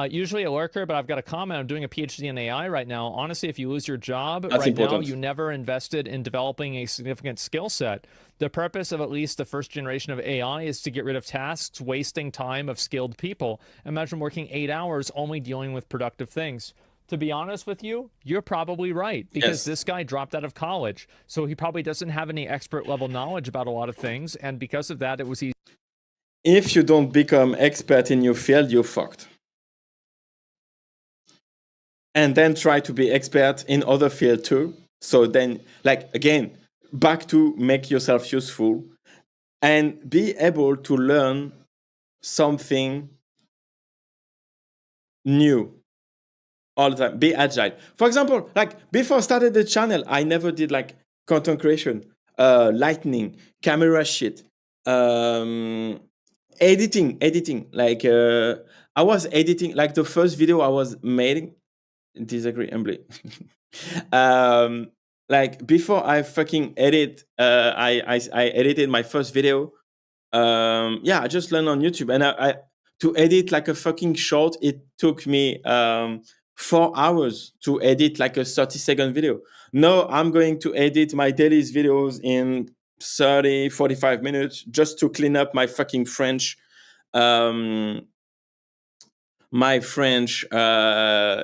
Usually a lurker, but I've got a comment. I'm doing a PhD in AI right now. Honestly, if you lose your job That's right important. now, you never invested in developing a significant skill set. The purpose of at least the first generation of AI is to get rid of tasks, wasting time of skilled people. Imagine working 8 hours only dealing with productive things. To be honest with you, you're probably right, because Yes. this guy dropped out of college, so he probably doesn't have any expert level knowledge about a lot of things, and because of that, it was easy. If you don't become expert in your field, you're fucked. And then try to be expert in other field too. So then, like, again, back to make yourself useful and be able to learn something new all the time. Be agile. For example, like before I started the channel, I never did like content creation, lighting, camera shit, editing. Like I was editing, like the first video I was making. Disagree, Emily. Like before I fucking edit, I edited my first video. Yeah, I just learned on YouTube, and I to edit like a fucking short, it took me 4 hours to edit like a 30-second video. Now I'm going to edit my daily videos in 30-45 minutes just to clean up my fucking French. My French and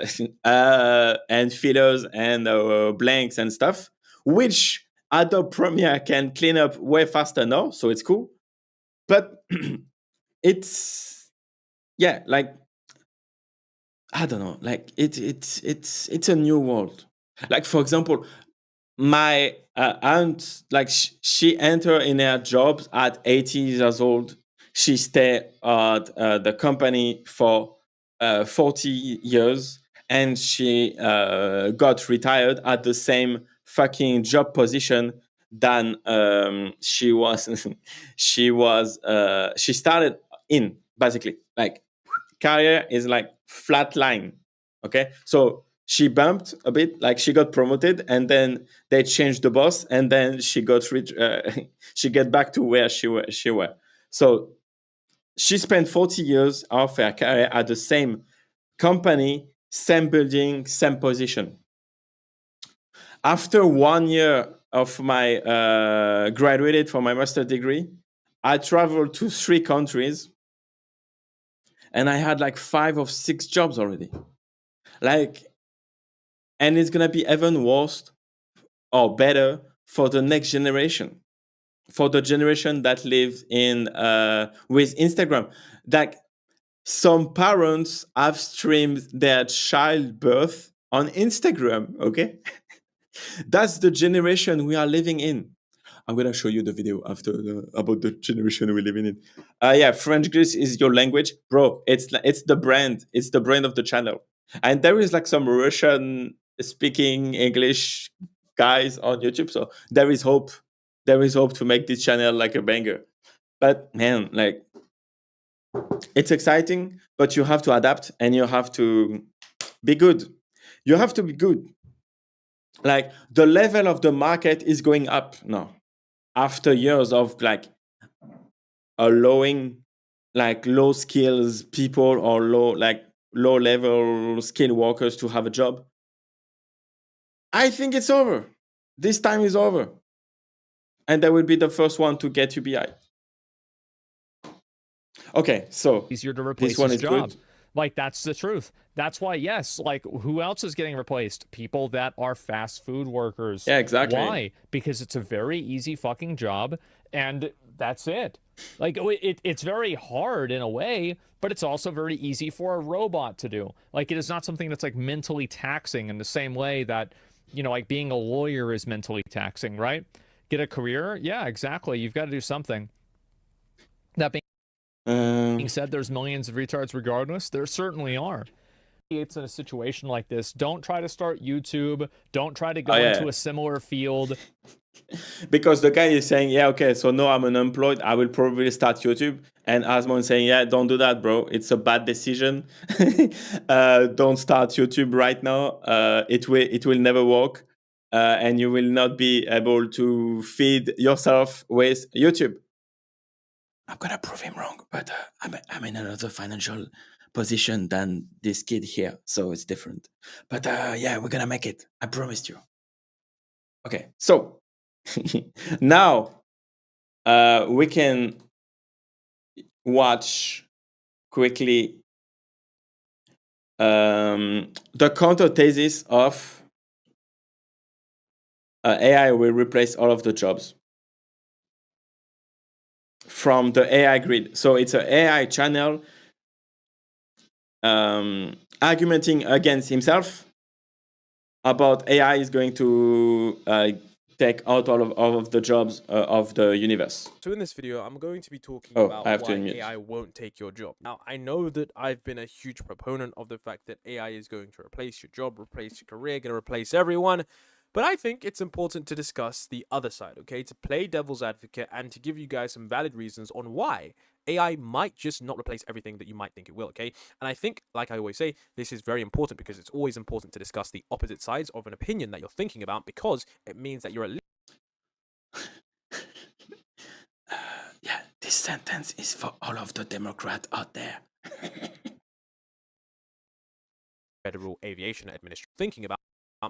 fillers and blanks and stuff, which Adobe Premiere can clean up way faster now, so it's cool. But it's, yeah, like, I don't know, like it's a new world. Like, for example, my aunt, like she entered in her jobs at 80 years old. She stayed at the company for 40 years, and she got retired at the same fucking job position than she started in, basically. Like, career is like flat line. Okay, so she bumped a bit, like she got promoted, and then they changed the boss, and then she got she get back to where she were. So she spent 40 years of her career at the same company, same building, same position. After 1 year of my graduated from my master's degree, I traveled to 3 countries, and I had like 5 or 6 jobs already. Like, and it's gonna be even worse or better for the next generation, for the generation that lives in with Instagram. Like, some parents have streamed their childbirth on Instagram. Okay, that's the generation we are living in. I'm gonna show you the video after about the generation we're living in. Yeah, French Greece is your language, bro. It's the brand. It's the brand of the channel. And there is like some Russian speaking English guys on YouTube, so there is hope. There is hope to make this channel like a banger. But man, like, it's exciting, but you have to adapt and you have to be good. You have to be good. Like, the level of the market is going up now after years of like allowing like low skills people or low level skilled workers to have a job. I think it's over. This time is over. And they will be the first one to get UBI. Okay, so easier to replace this one his is job. good. Like, that's the truth. That's why, yes, like, who else is getting replaced? People that are fast food workers. Yeah, exactly. Why? Because it's a very easy fucking job, and that's it. Like, it's very hard in a way, but it's also very easy for a robot to do. Like, it is not something that's, like, mentally taxing in the same way that, you know, like, being a lawyer is mentally taxing, right? Get a career? Yeah, exactly. You've got to do something. That being said, there's millions of retards regardless. There certainly are. It's in a situation like this. Don't try to start YouTube. Don't try to go into a similar field. Because the guy is saying, yeah, okay, so no, I'm unemployed. I will probably start YouTube. And Asmon saying, yeah, don't do that, bro. It's a bad decision. Don't start YouTube right now. It will never work. And you will not be able to feed yourself with YouTube. I'm gonna prove him wrong, but I'm in another financial position than this kid here, so it's different. But yeah, we're gonna make it. I promised you. Okay, so now we can watch quickly the counter thesis of AI will replace all of the jobs from the AI grid. So it's an AI channel argumenting against himself about AI is going to take out all of the jobs of the universe. So in this video, I'm going to be talking about I have to why unmute. AI won't take your job. Now, I know that I've been a huge proponent of the fact that AI is going to replace your job, replace your career, going to replace everyone. But I think it's important to discuss the other side, okay? To play devil's advocate and to give you guys some valid reasons on why AI might just not replace everything that you might think it will, okay? And I think, like I always say, this is very important because it's always important to discuss the opposite sides of an opinion that you're thinking about because it means that you're at least... Yeah, this sentence is for all of the Democrats out there. Federal Aviation Administration thinking about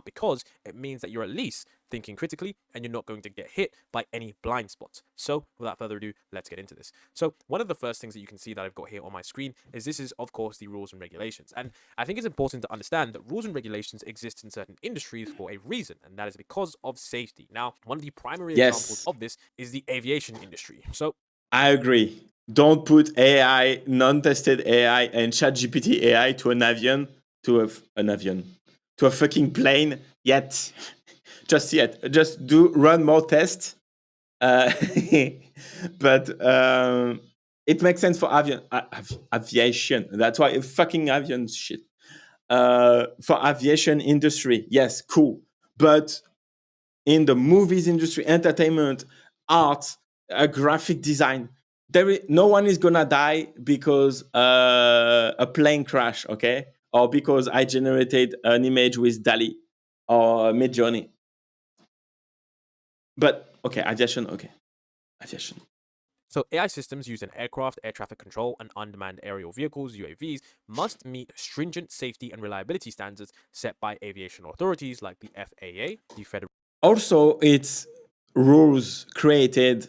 because it means that you're at least thinking critically and you're not going to get hit by any blind spots. So without further ado, let's get into this. So one of the first things that you can see that I've got here on my screen is this is, of course, the rules and regulations. And I think it's important to understand that rules and regulations exist in certain industries for a reason, and that is because of safety. Now, one of the primary examples of this is the aviation industry. So I agree. Don't put AI, non-tested AI, and ChatGPT AI to an avion, to a fucking plane yet. Just yet. Just run more tests. But it makes sense for aviation. That's why fucking aviation shit. For aviation industry, yes, cool. But in the movies industry, entertainment, art, graphic design, no one is gonna die because a plane crash, okay? Or because I generated an image with DALL-E or Midjourney. But okay, aviation. So AI systems used in aircraft, air traffic control, and unmanned aerial vehicles, UAVs, must meet stringent safety and reliability standards set by aviation authorities like the FAA, the Federal also it's rules created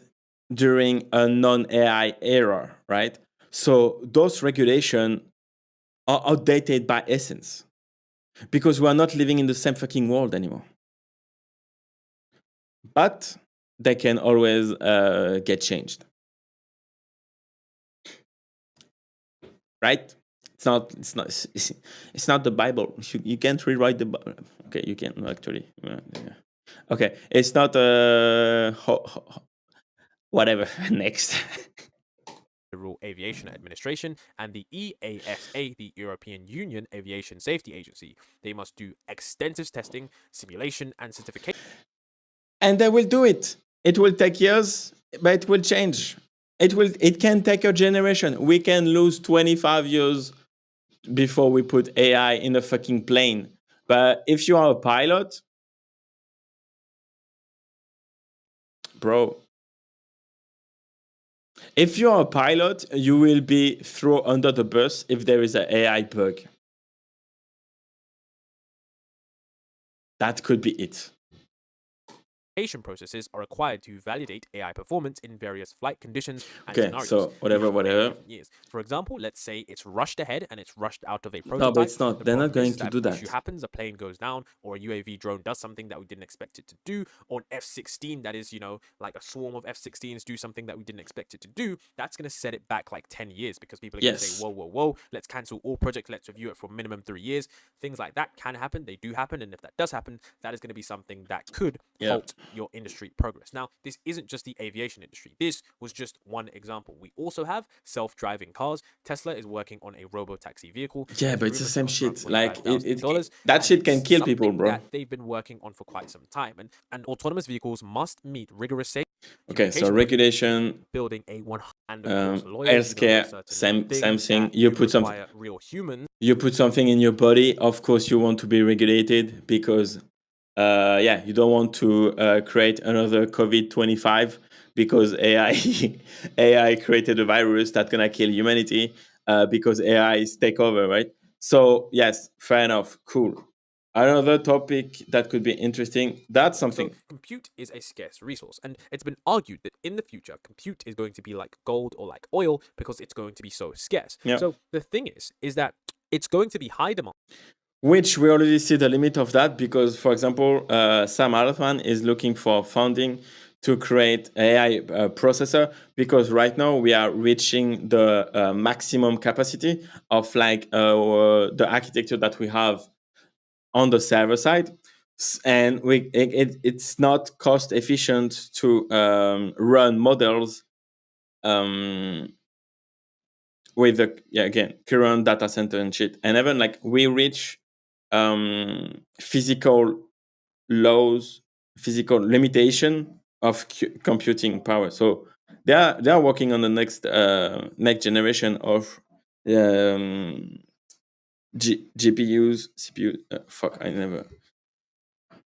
during a non-AI era, right? So those regulations are outdated by essence because we are not living in the same fucking world anymore. But they can always get changed, right? It's not the Bible. You can't rewrite the Bible. Okay, you can actually. Yeah. Okay, it's not whatever. Next. Federal Aviation Administration and the EASA, the European Union Aviation Safety Agency. They must do extensive testing, simulation, and certification. And they will do it. It will take years, but it will change. It can take a generation. We can lose 25 years before we put AI in a fucking plane. But if you are a pilot, bro, if you are a pilot, you will be thrown under the bus if there is an AI bug. That could be it. Processes are required to validate AI performance in various flight conditions and Okay, scenarios. so whatever. Years. For example, let's say it's rushed ahead and it's rushed out of a prototype. No, but it's not. They're not going to do that. Issue happens, a plane goes down, or a UAV drone does something that we didn't expect it to do, or an F-16 that is, like a swarm of F-16s do something that we didn't expect it to do. That's going to set it back like 10 years because people are going to say, whoa, let's cancel all projects, let's review it for minimum 3 years. Things like that can happen. They do happen. And if that does happen, that is going to be something that could halt your industry progress. Now, this isn't just the aviation industry. This was just one example. We also have self-driving cars. Tesla is working on a robo-taxi vehicle. Yeah, but it's the same shit. Like, that shit can kill people, bro. That they've been working on for quite some time. And autonomous vehicles must meet rigorous safety. Okay, so regulation, building a healthcare, same thing. You put something, real humans. You put something in your body. Of course, you want to be regulated because, you don't want to create another COVID-25 because AI created a virus that's gonna kill humanity because AI is take over, right? So yes, fair enough, cool. Another topic that could be interesting, that's something. So compute is a scarce resource, and it's been argued that in the future, compute is going to be like gold or like oil because it's going to be so scarce. Yep. So the thing is that it's going to be high demand. Which we already see the limit of that because, for example, Sam Altman is looking for funding to create AI processor because right now we are reaching the maximum capacity of the architecture that we have on the server side, and it's not cost efficient to run models with the current data center and shit. And even like we reach physical laws, physical limitation of computing power. So they are working on the next generation of GPUs, CPU.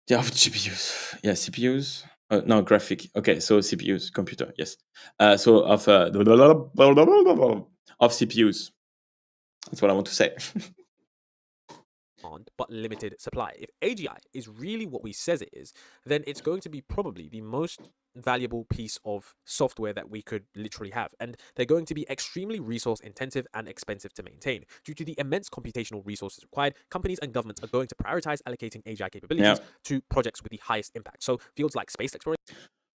They have GPUs. Yeah, CPUs. No, graphic. Okay, so CPUs, computer. Yes. So of CPUs. That's what I want to say. But limited supply. If AGI is really what we says it is, then it's going to be probably the most valuable piece of software that we could literally have, and they're going to be extremely resource intensive and expensive to maintain. Due to the immense computational resources required, companies and governments are going to prioritize allocating AGI capabilities to projects with the highest impact. So fields like space exploration,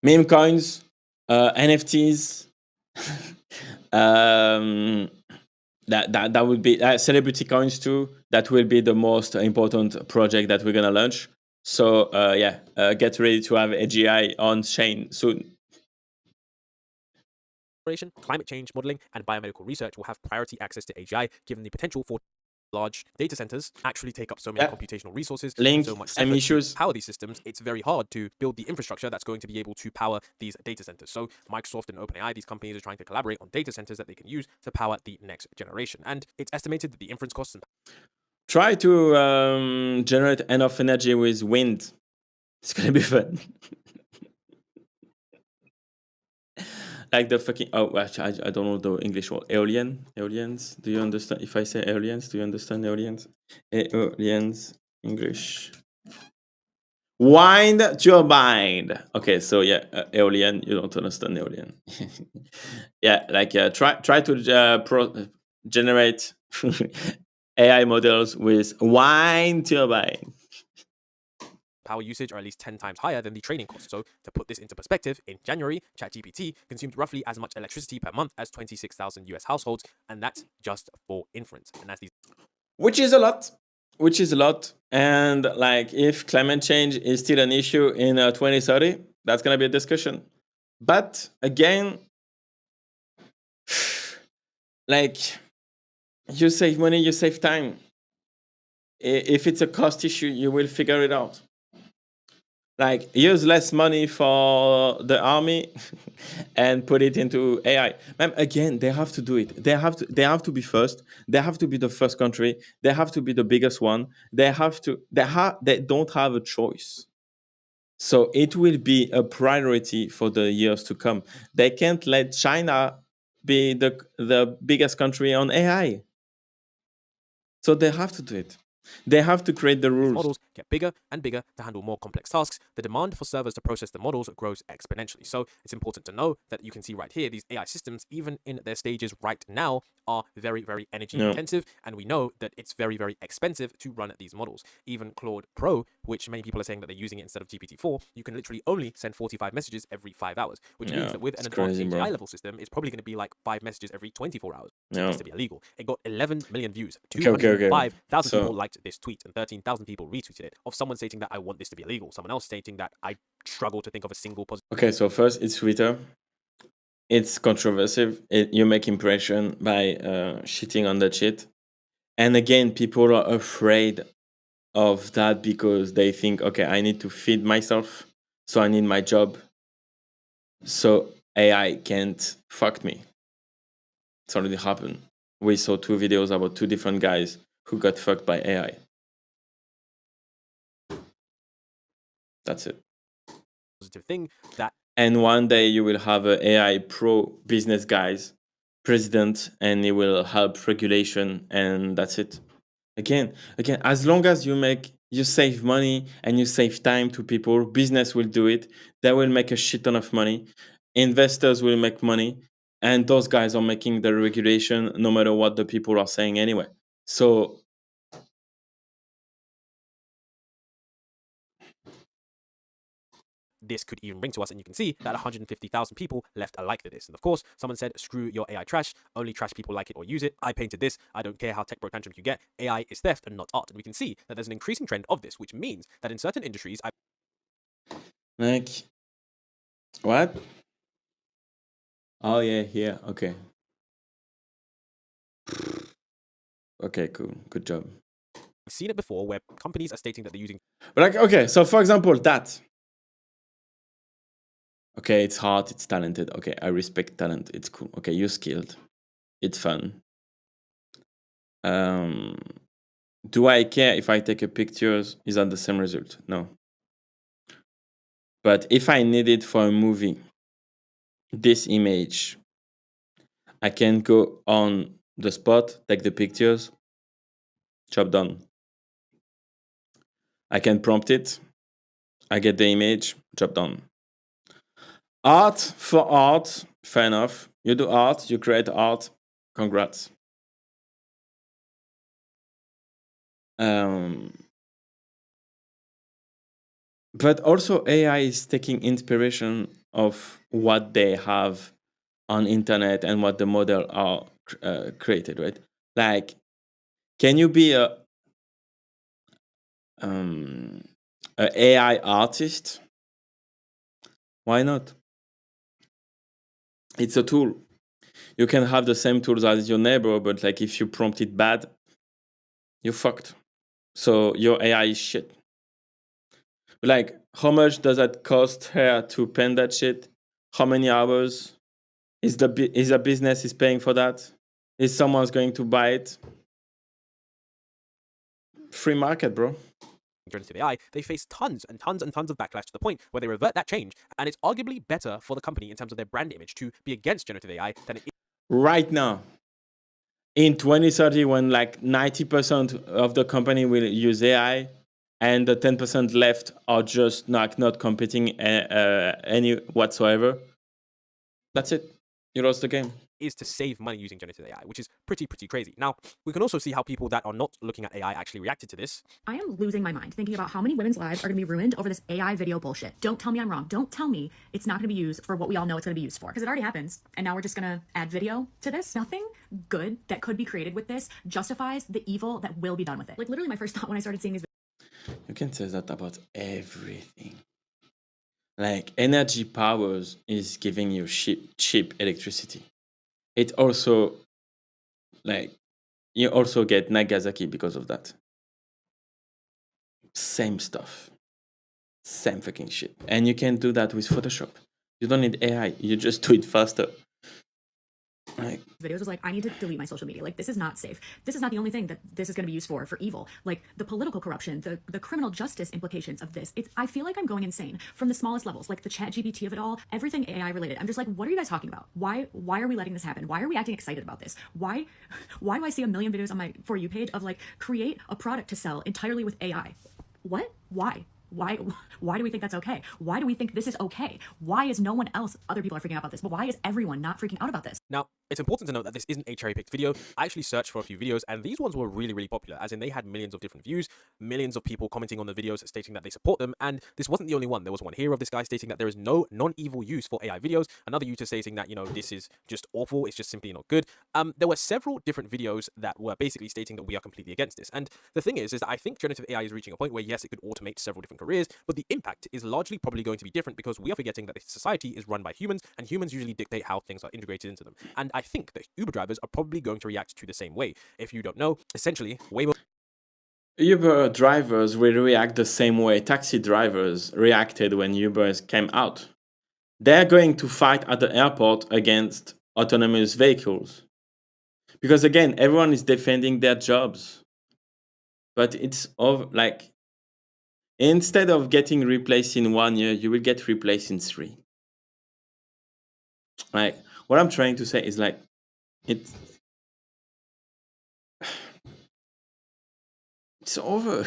meme coins, NFTs, that would be celebrity coins too. That will be the most important project that we're gonna launch. So get ready to have AGI on chain soon. Climate change modeling and biomedical research will have priority access to AGI, given the potential for large data centers actually take up so many computational resources, so much effort to power these systems. It's very hard to build the infrastructure that's going to be able to power these data centers. So Microsoft and OpenAI, these companies are trying to collaborate on data centers that they can use to power the next generation. And it's estimated that the inference costs and try to generate enough energy with wind. It's gonna be fun. Like the fucking I don't know the English word. Eolians. Do you understand? If I say eolians, do you understand eolians? Eolians English. Wind turbine. Okay, so yeah, Aeolian. You don't understand Aeolian. Yeah, like try to generate AI models with wind turbine. Power usage are at least 10 times higher than the training cost. So to put this into perspective, in January, ChatGPT consumed roughly as much electricity per month as 26,000 US households, and that's just for inference. And that's these. Which is a lot. Which is a lot. And like, if climate change is still an issue in 2030, that's gonna be a discussion. But again, like, you save money, you save time. If it's a cost issue, you will figure it out. Like, use less money for the army and put it into AI. Again, they have to do it. They have to be first. They have to be the first country. They have to be the biggest one. They don't have a choice. So it will be a priority for the years to come. They can't let China be the biggest country on AI. So they have to do it. They have to create the rules. Models get bigger and bigger to handle more complex tasks. The demand for servers to process the models grows exponentially. So it's important to know that you can see right here, these AI systems, even in their stages right now, are very, very energy intensive. And we know that it's very, very expensive to run these models. Even Claude Pro, which many people are saying that they're using it instead of GPT-4, you can literally only send 45 messages every 5 hours, which means that with an advanced AGI level system, it's probably going to be like 5 messages every 24 hours. It needs to be illegal. It got 11 million views. 205,000 people liked this tweet and 13,000 people retweeted it of someone stating that I want this to be illegal. Someone else stating that I struggle to think of a single positive. Okay, so first it's Twitter. It's controversial. You make impression by shitting on the shit. And again, people are afraid of that because they think, okay, I need to feed myself, so I need my job. So AI can't fuck me. It's already happened. We saw 2 videos about 2 different guys who got fucked by AI. That's it. Positive thing that. And one day you will have a AI pro business guys president, and he will help regulation, and that's it. Again, as long as you save money and you save time to people, business will do it. They will make a shit ton of money. Investors will make money, and those guys are making the regulation no matter what the people are saying anyway. So this could even bring to us, and you can see that 150,000 people left a like to this. And of course, someone said, screw your AI trash, only trash people like it or use it. I painted this, I don't care how tech bro tantrums you get. AI is theft and not art. And we can see that there's an increasing trend of this, which means that in certain industries, like, what? Oh yeah, here, okay. Okay, cool, good job. I've seen it before where companies are stating that they're using. But like, okay, so for example, that. Okay, it's hard, it's talented. Okay, I respect talent. It's cool. Okay, you're skilled. It's fun. Do I care if I take a picture? Is that the same result? No. But if I need it for a movie, this image, I can go on the spot, take the pictures, job done. I can prompt it. I get the image, job done. Art for art, fair enough. You do art, you create art, congrats. But also AI is taking inspiration of what they have on internet and what the model are created, right? Like, can you be a AI artist? Why not? It's a tool. You can have the same tools as your neighbor, but like if you prompt it bad, you're fucked. So your AI is shit. Like, how much does that cost her to pen that shit? How many hours? Is a business is paying for that? Is someone's going to buy it? Free market, bro. Generative AI, they face tons and tons and tons of backlash to the point where they revert that change, and it's arguably better for the company in terms of their brand image to be against generative AI than it is right now. In 2030, when like 90% of the company will use AI, and the 10% left are just not competing any whatsoever, that's it. You lost the game. Is to save money using generative AI, which is pretty crazy. Now, we can also see how people that are not looking at AI actually reacted to this. I am losing my mind thinking about how many women's lives are going to be ruined over this AI video bullshit. Don't tell me I'm wrong. Don't tell me it's not going to be used for what we all know it's going to be used for. Because it already happens. And now we're just going to add video to this. Nothing good that could be created with this justifies the evil that will be done with it. Like literally my first thought when I started seeing these You can say that about everything. Like energy powers is giving you cheap electricity. It also, like, you also get Nagasaki because of that. Same stuff. Same fucking shit. And you can do that with Photoshop. You don't need AI. You just do it faster. Like, videos was like, I need to delete my social media. Like, this is not safe. This is not the only thing that this is going to be used for evil. Like, the political corruption, the criminal justice implications of this. I feel like I'm going insane from the smallest levels, like the chat GPT of it all, everything AI related. I'm just like, what are you guys talking about? Why are we letting this happen? Why are we acting excited about this? Why do I see a million videos on my For You page of like, create a product to sell entirely with AI? What? Why do we think that's okay? Why do we think this is okay? Why is no one else, other people are freaking out about this, but why is everyone not freaking out about this? Now, it's important to note that this isn't a cherry-picked video. I actually searched for a few videos, and these ones were really popular, as in they had millions of different views, millions of people commenting on the videos stating that they support them, and this wasn't the only one. There was one here of this guy stating that there is no non-evil use for AI videos, another user stating that, you know, this is just awful, it's just simply not good. There were several different videos that were basically stating that we are completely against this, and the thing is that I think generative AI is reaching a point where, yes, it could automate several different careers, but the impact is largely probably going to be different because we are forgetting that society is run by humans, and humans usually dictate how things are integrated into them. And I think that Uber drivers are probably going to react to the same way. If you don't know, essentially, Waymo Uber drivers will react the same way taxi drivers reacted when Uber came out. They're going to fight at the airport against autonomous vehicles. Because again, everyone is defending their jobs. But it's like, instead of getting replaced in 1 year, you will get replaced in 3. Like, what I'm trying to say is like, it's over.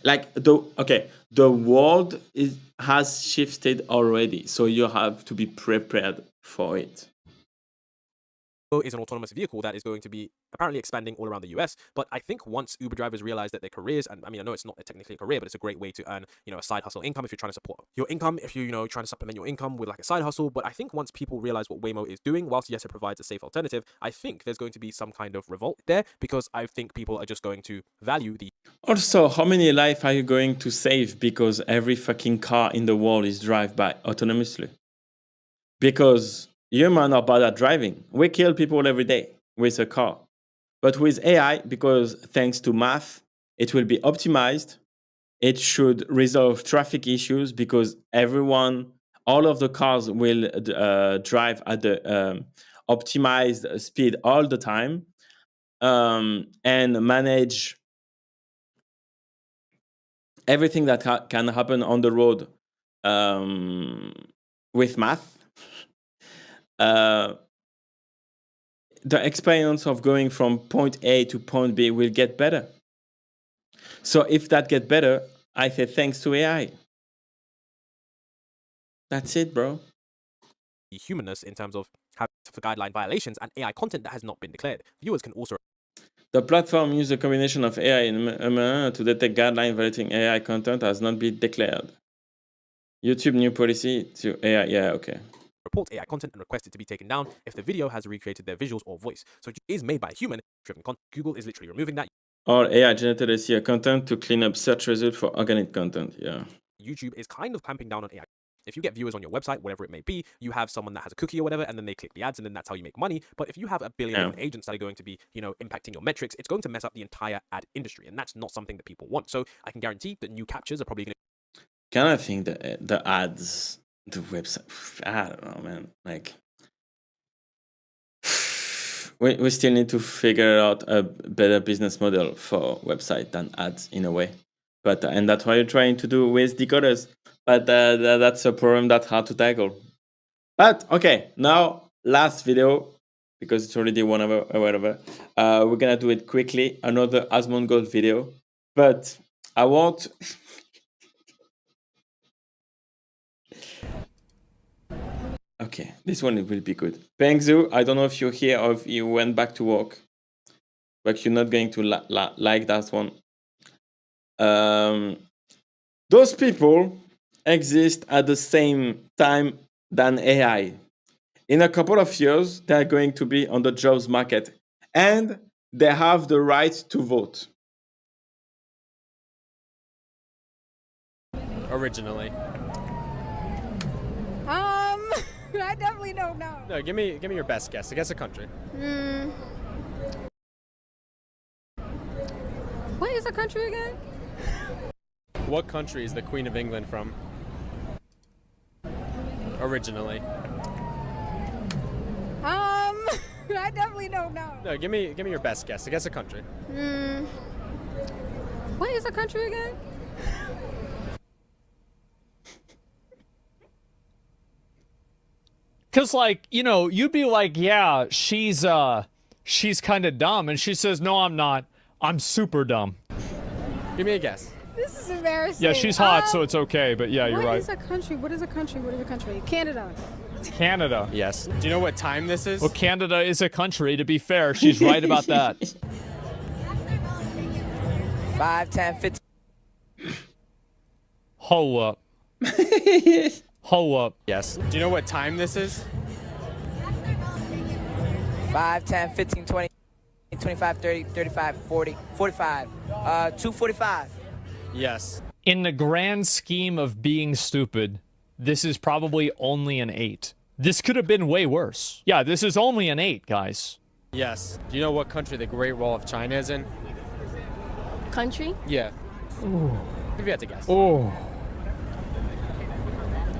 Like the world has shifted already, so you have to be prepared for it. is an autonomous vehicle that is going to be apparently expanding all around the US. But I think once Uber drivers realize that their careers, and I mean, I know it's not technically a career, but it's a great way to earn, you know, a side hustle income if you're trying to support your income, if you're, you know, trying to supplement your income with like a side hustle. But I think once people realize what Waymo is doing, whilst yes, it provides a safe alternative, I think there's going to be some kind of revolt there because I think people are just going to value the. Also, how many lives are you going to save because every fucking car in the world is driven by autonomously? Because humans are bad at driving. We kill people every day with a car. But with AI, because thanks to math, it will be optimized. It should resolve traffic issues because all of the cars will drive at the optimized speed all the time and manage everything that can happen on the road with math. The experience of going from point A to point B will get better. So if that gets better, I say thanks to AI. That's it, bro. The humanness in terms of having for guideline violations and AI content that has not been declared. Viewers can also. The platform uses a combination of AI and to detect guideline violating AI content has not been declared. YouTube new policy to AI. Yeah, okay. Report AI content and request it to be taken down if the video has recreated their visuals or voice. So it is made by a human-driven content. Google is literally removing that. Or AI generated SEO content to clean up search results for organic content. Yeah. YouTube is kind of clamping down on AI. If you get viewers on your website, whatever it may be, you have someone that has a cookie or whatever, and then they click the ads, and then that's how you make money. But if you have a billion different agents that are going to be, you know, impacting your metrics, it's going to mess up the entire ad industry, and that's not something that people want. So I can guarantee that new captures are probably going to. Kind of think the ads, the website, I don't know, man. Like, we still need to figure out a better business model for website than ads in a way. But and that's what you're trying to do with decoders. But that's a problem that's hard to tackle. But okay, now last video, because it's already 1 hour or whatever. We're gonna do it quickly. Another Asmongold video. But I want. Okay, this one will be good. Pengzu, I don't know if you're here or if you went back to work, but you're not going to like that one. Those people exist at the same time than AI. In a couple of years, they're going to be on the jobs market, and they have the right to vote. Originally. I definitely don't know. No, give me your best guess. I guess a country. What is a country again? What country is the Queen of England from? Originally. I definitely don't know. No, give me your best guess. I guess a country. What is a country again? Cause like, you know, you'd be like, yeah, she's kind of dumb, and she says, no, I'm not. I'm super dumb. Give me a guess. This is embarrassing. Yeah, she's hot, so it's okay. But yeah, you're right. What is a country? What is a country? What is a country? Canada. Canada. Yes. Do you know what time this is? Well, Canada is a country. To be fair, she's right about that. 5, 10, 15. Hold up. Hold up. Yes. Do you know what time this is? 5, 10, 15, 20, 25, 30, 35, 40, 45. 2:45. Yes. In the grand scheme of being stupid, this is probably only an 8. This could have been way worse. Yeah, this is only an 8, guys. Yes. Do you know what country the Great Wall of China is in? Country? Yeah. Ooh. If you had to guess. Oh.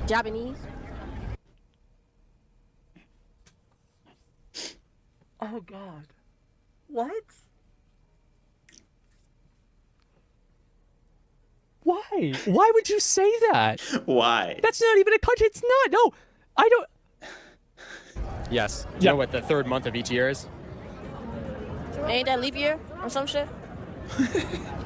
Japanese? Oh God. What? Why? Why would you say that? Why? That's not even a country. It's not. No, I don't. Yes. Do you know what the third month of each year is? Ain't that leap year or some shit?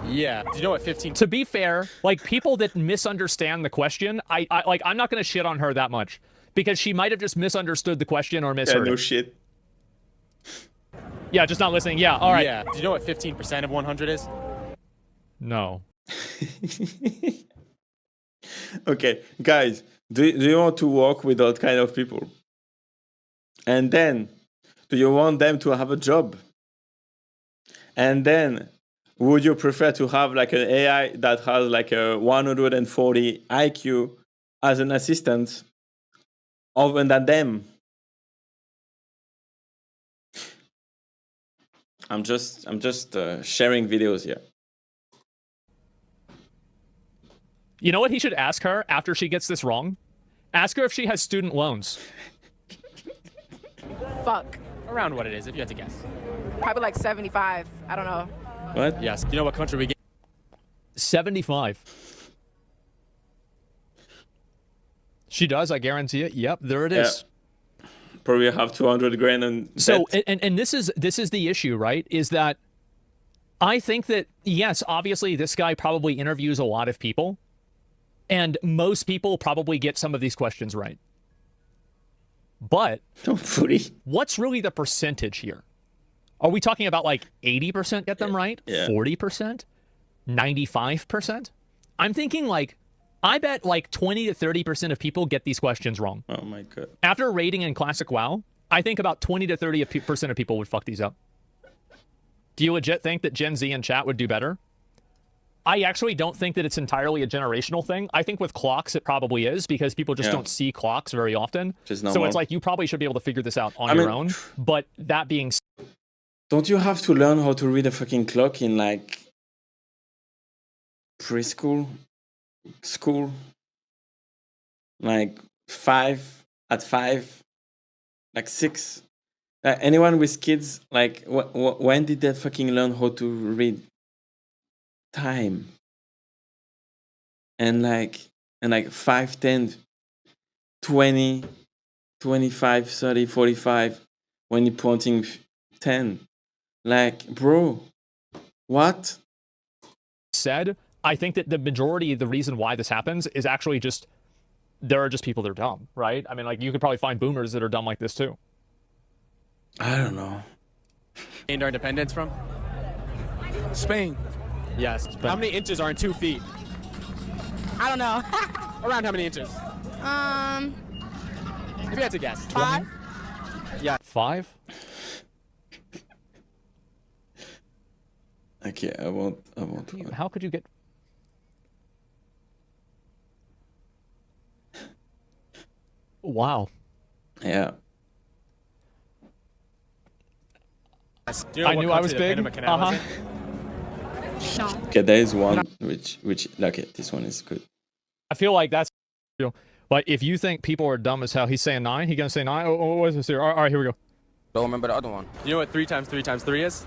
Yeah. Do you know what 15? To be fair, like people that misunderstand the question, I'm not gonna shit on her that much because she might have just misunderstood the question or misheard no it. shit. Yeah, just not listening. Yeah, all right. Yeah. Do you know what 15% of 100 is? No. Okay, guys, do you want to work with that kind of people? And then, do you want them to have a job? And then, would you prefer to have like an AI that has like a 140 IQ as an assistant other than them? I'm just sharing videos here. You know what he should ask her after she gets this wrong? Ask her if she has student loans. Fuck. Around what it is, if you had to guess. Probably like 75. I don't know. What? Yes. Do you know what country we get? 75. She does, I guarantee it. Yep, there it is. Yeah. Probably have 200 grand on So, debt. and this is the issue, right? Is that I think that, yes, obviously this guy probably interviews a lot of people, and most people probably get some of these questions right. But what's really the percentage here? Are we talking about like 80% get them right? Yeah. 40%? 95%? I'm thinking like, I bet like 20 to 30% of people get these questions wrong. Oh my God. After rating in Classic WoW, I think about 20 to 30% of people would fuck these up. Do you legit think that Gen Z and chat would do better? I actually don't think that it's entirely a generational thing. I think with clocks, it probably is because people just don't see clocks very often. So it's like you probably should be able to figure this out on your own. But that being said, don't you have to learn how to read a fucking clock in like preschool, school? Like 5, like 6? Anyone with kids, like when did they fucking learn how to read time? And like 5, 10, 20, 25, 30, 45, when you're pointing 10. Like, bro, what? I I think that the majority of the reason why this happens is actually just there are just people that are dumb, right? I mean, like you could probably find boomers that are dumb like this too. I don't know. Gained our independence from? Spain. Yes. Spain. How many inches are in 2 feet? I don't know. Around how many inches? If you had to guess. 5. Yeah. 5? Okay, I won't. How could you get? Wow. Yeah. Do you know I what knew I was country the big. Panama Canal is in? No. Okay, there is one which okay, this one is good. I feel like that's. But if you think people are dumb as hell, he's saying 9. He gonna say 9. Oh, what is this here? All right, here we go. Don't remember the other one. You know what 3 times 3 times 3 is?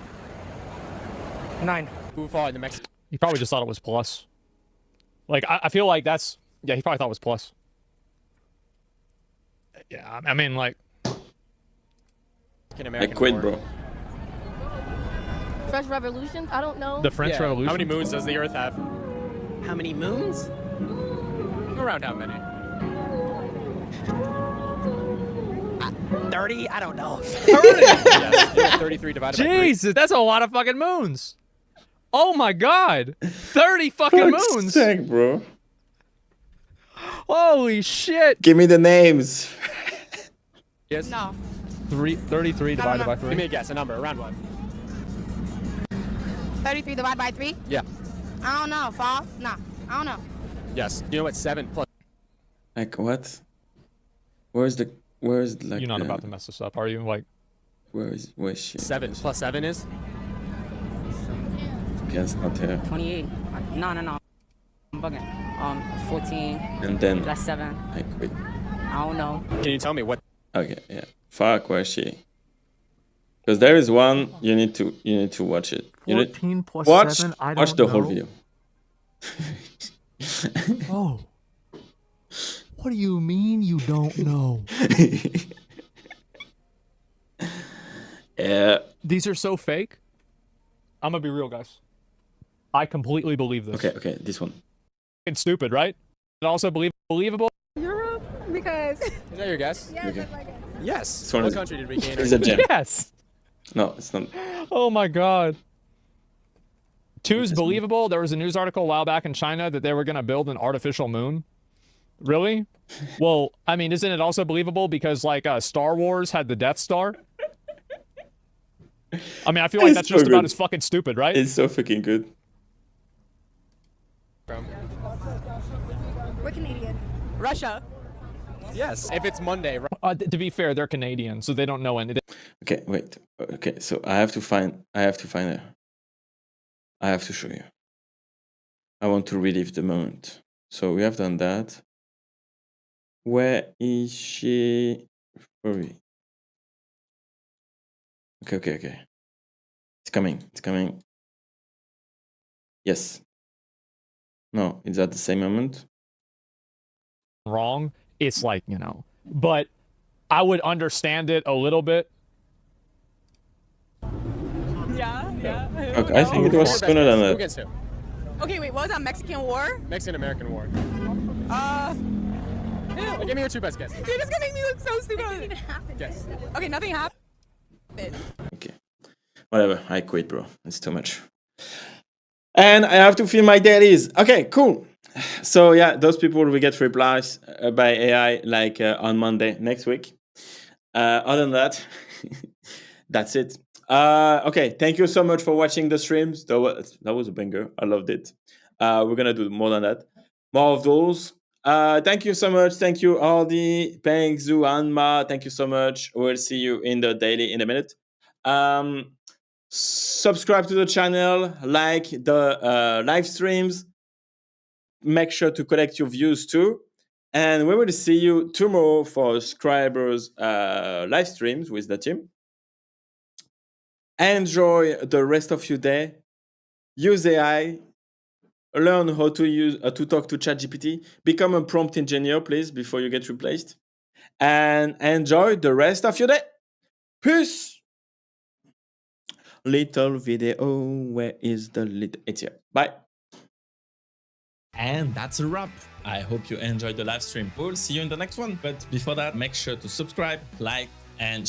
9. Who fought in the Mexican? He probably just thought it was plus. Like I feel like that's he probably thought it was plus. Yeah, I mean like. I American quit, War. bro. French Revolution? I don't know. The French Revolution. How many moons does the Earth have? How many moons? Around how many? 30? I don't know. Yes, you know 33 divided by 3. Jesus, that's a lot of fucking moons. Oh my god, 30 fucking moons. Sake, bro. Holy shit. Give me the names. Yes. No. 33 divided by 3. Give me a guess, a number, around what? 33 divided by 3? Yeah. I don't know. 5? Nah. I don't know. Yes. You know what 7 plus? Like what? Where's like? You're not about to mess this up, are you? Like, where's she? 7 plus 7 is? Okay, it's not here. 28. No. I'm bugging. 14. And then That's 7. I quit. I don't know. Can you tell me what? Okay, yeah. Fuck, where's she? Because there is one you need to watch it. 14 plus watch 7. I don't watch the whole know. video. Oh. What do you mean you don't know? Yeah. these are so fake. I'm gonna be real, guys. I completely believe this. Okay, this one. It's stupid, right? But also believable. Europe? Because. Is that your guess? Yes, Okay. that's my guess. Yes. This one What is- country did we gain? It's a gem. Yes. No, it's not. Oh my god. 2 is believable. There was a news article a while back in China that they were gonna build an artificial moon. Really? Well, I mean, isn't it also believable because like Star Wars had the Death Star? I mean, I feel like It's that's so just about good. as fucking stupid, right? It's so fucking good. We're Canadian. Russia. Yes. If it's Monday, right? To be fair, they're Canadian, so they don't know anything. Okay, wait. Okay, so I have to find her. I have to show you. I want to relive the moment. So we have done that. Where is she? Where are we? Okay. It's coming. Yes. No, is that the same moment? Wrong. It's like, you know, but I would understand it a little bit. Yeah. Okay, I think it was sooner than Who that. against who? Okay, wait, what was that? Mexican War? Mexican-American War. Ew. Give me your 2 best guesses. You're just gonna make me look so stupid. Nothing even happened. Guess. Okay, nothing happened. Okay. Whatever, I quit, bro. It's too much. And I have to film my dailies. Okay, cool. So yeah, those people will get replies by AI like on Monday next week. Other than that, that's it. Okay, thank you so much for watching the streams. That was a banger. I loved it. We're gonna do more than that. More of those. Thank you so much. Thank you, Aldi, Peng, Zu, Anma. Thank you so much. We'll see you in the daily in a minute. Subscribe to the channel, like the live streams. Make sure to collect your views too. And we will see you tomorrow for subscribers live streams with the team. Enjoy the rest of your day. Use AI. Learn how to talk to ChatGPT. Become a prompt engineer, please, before you get replaced. And enjoy the rest of your day. Peace. Little video. Where is the little? It's here. Bye. And that's a wrap. I hope you enjoyed the live stream. We'll see you in the next one. But before that, make sure to subscribe, like, and share.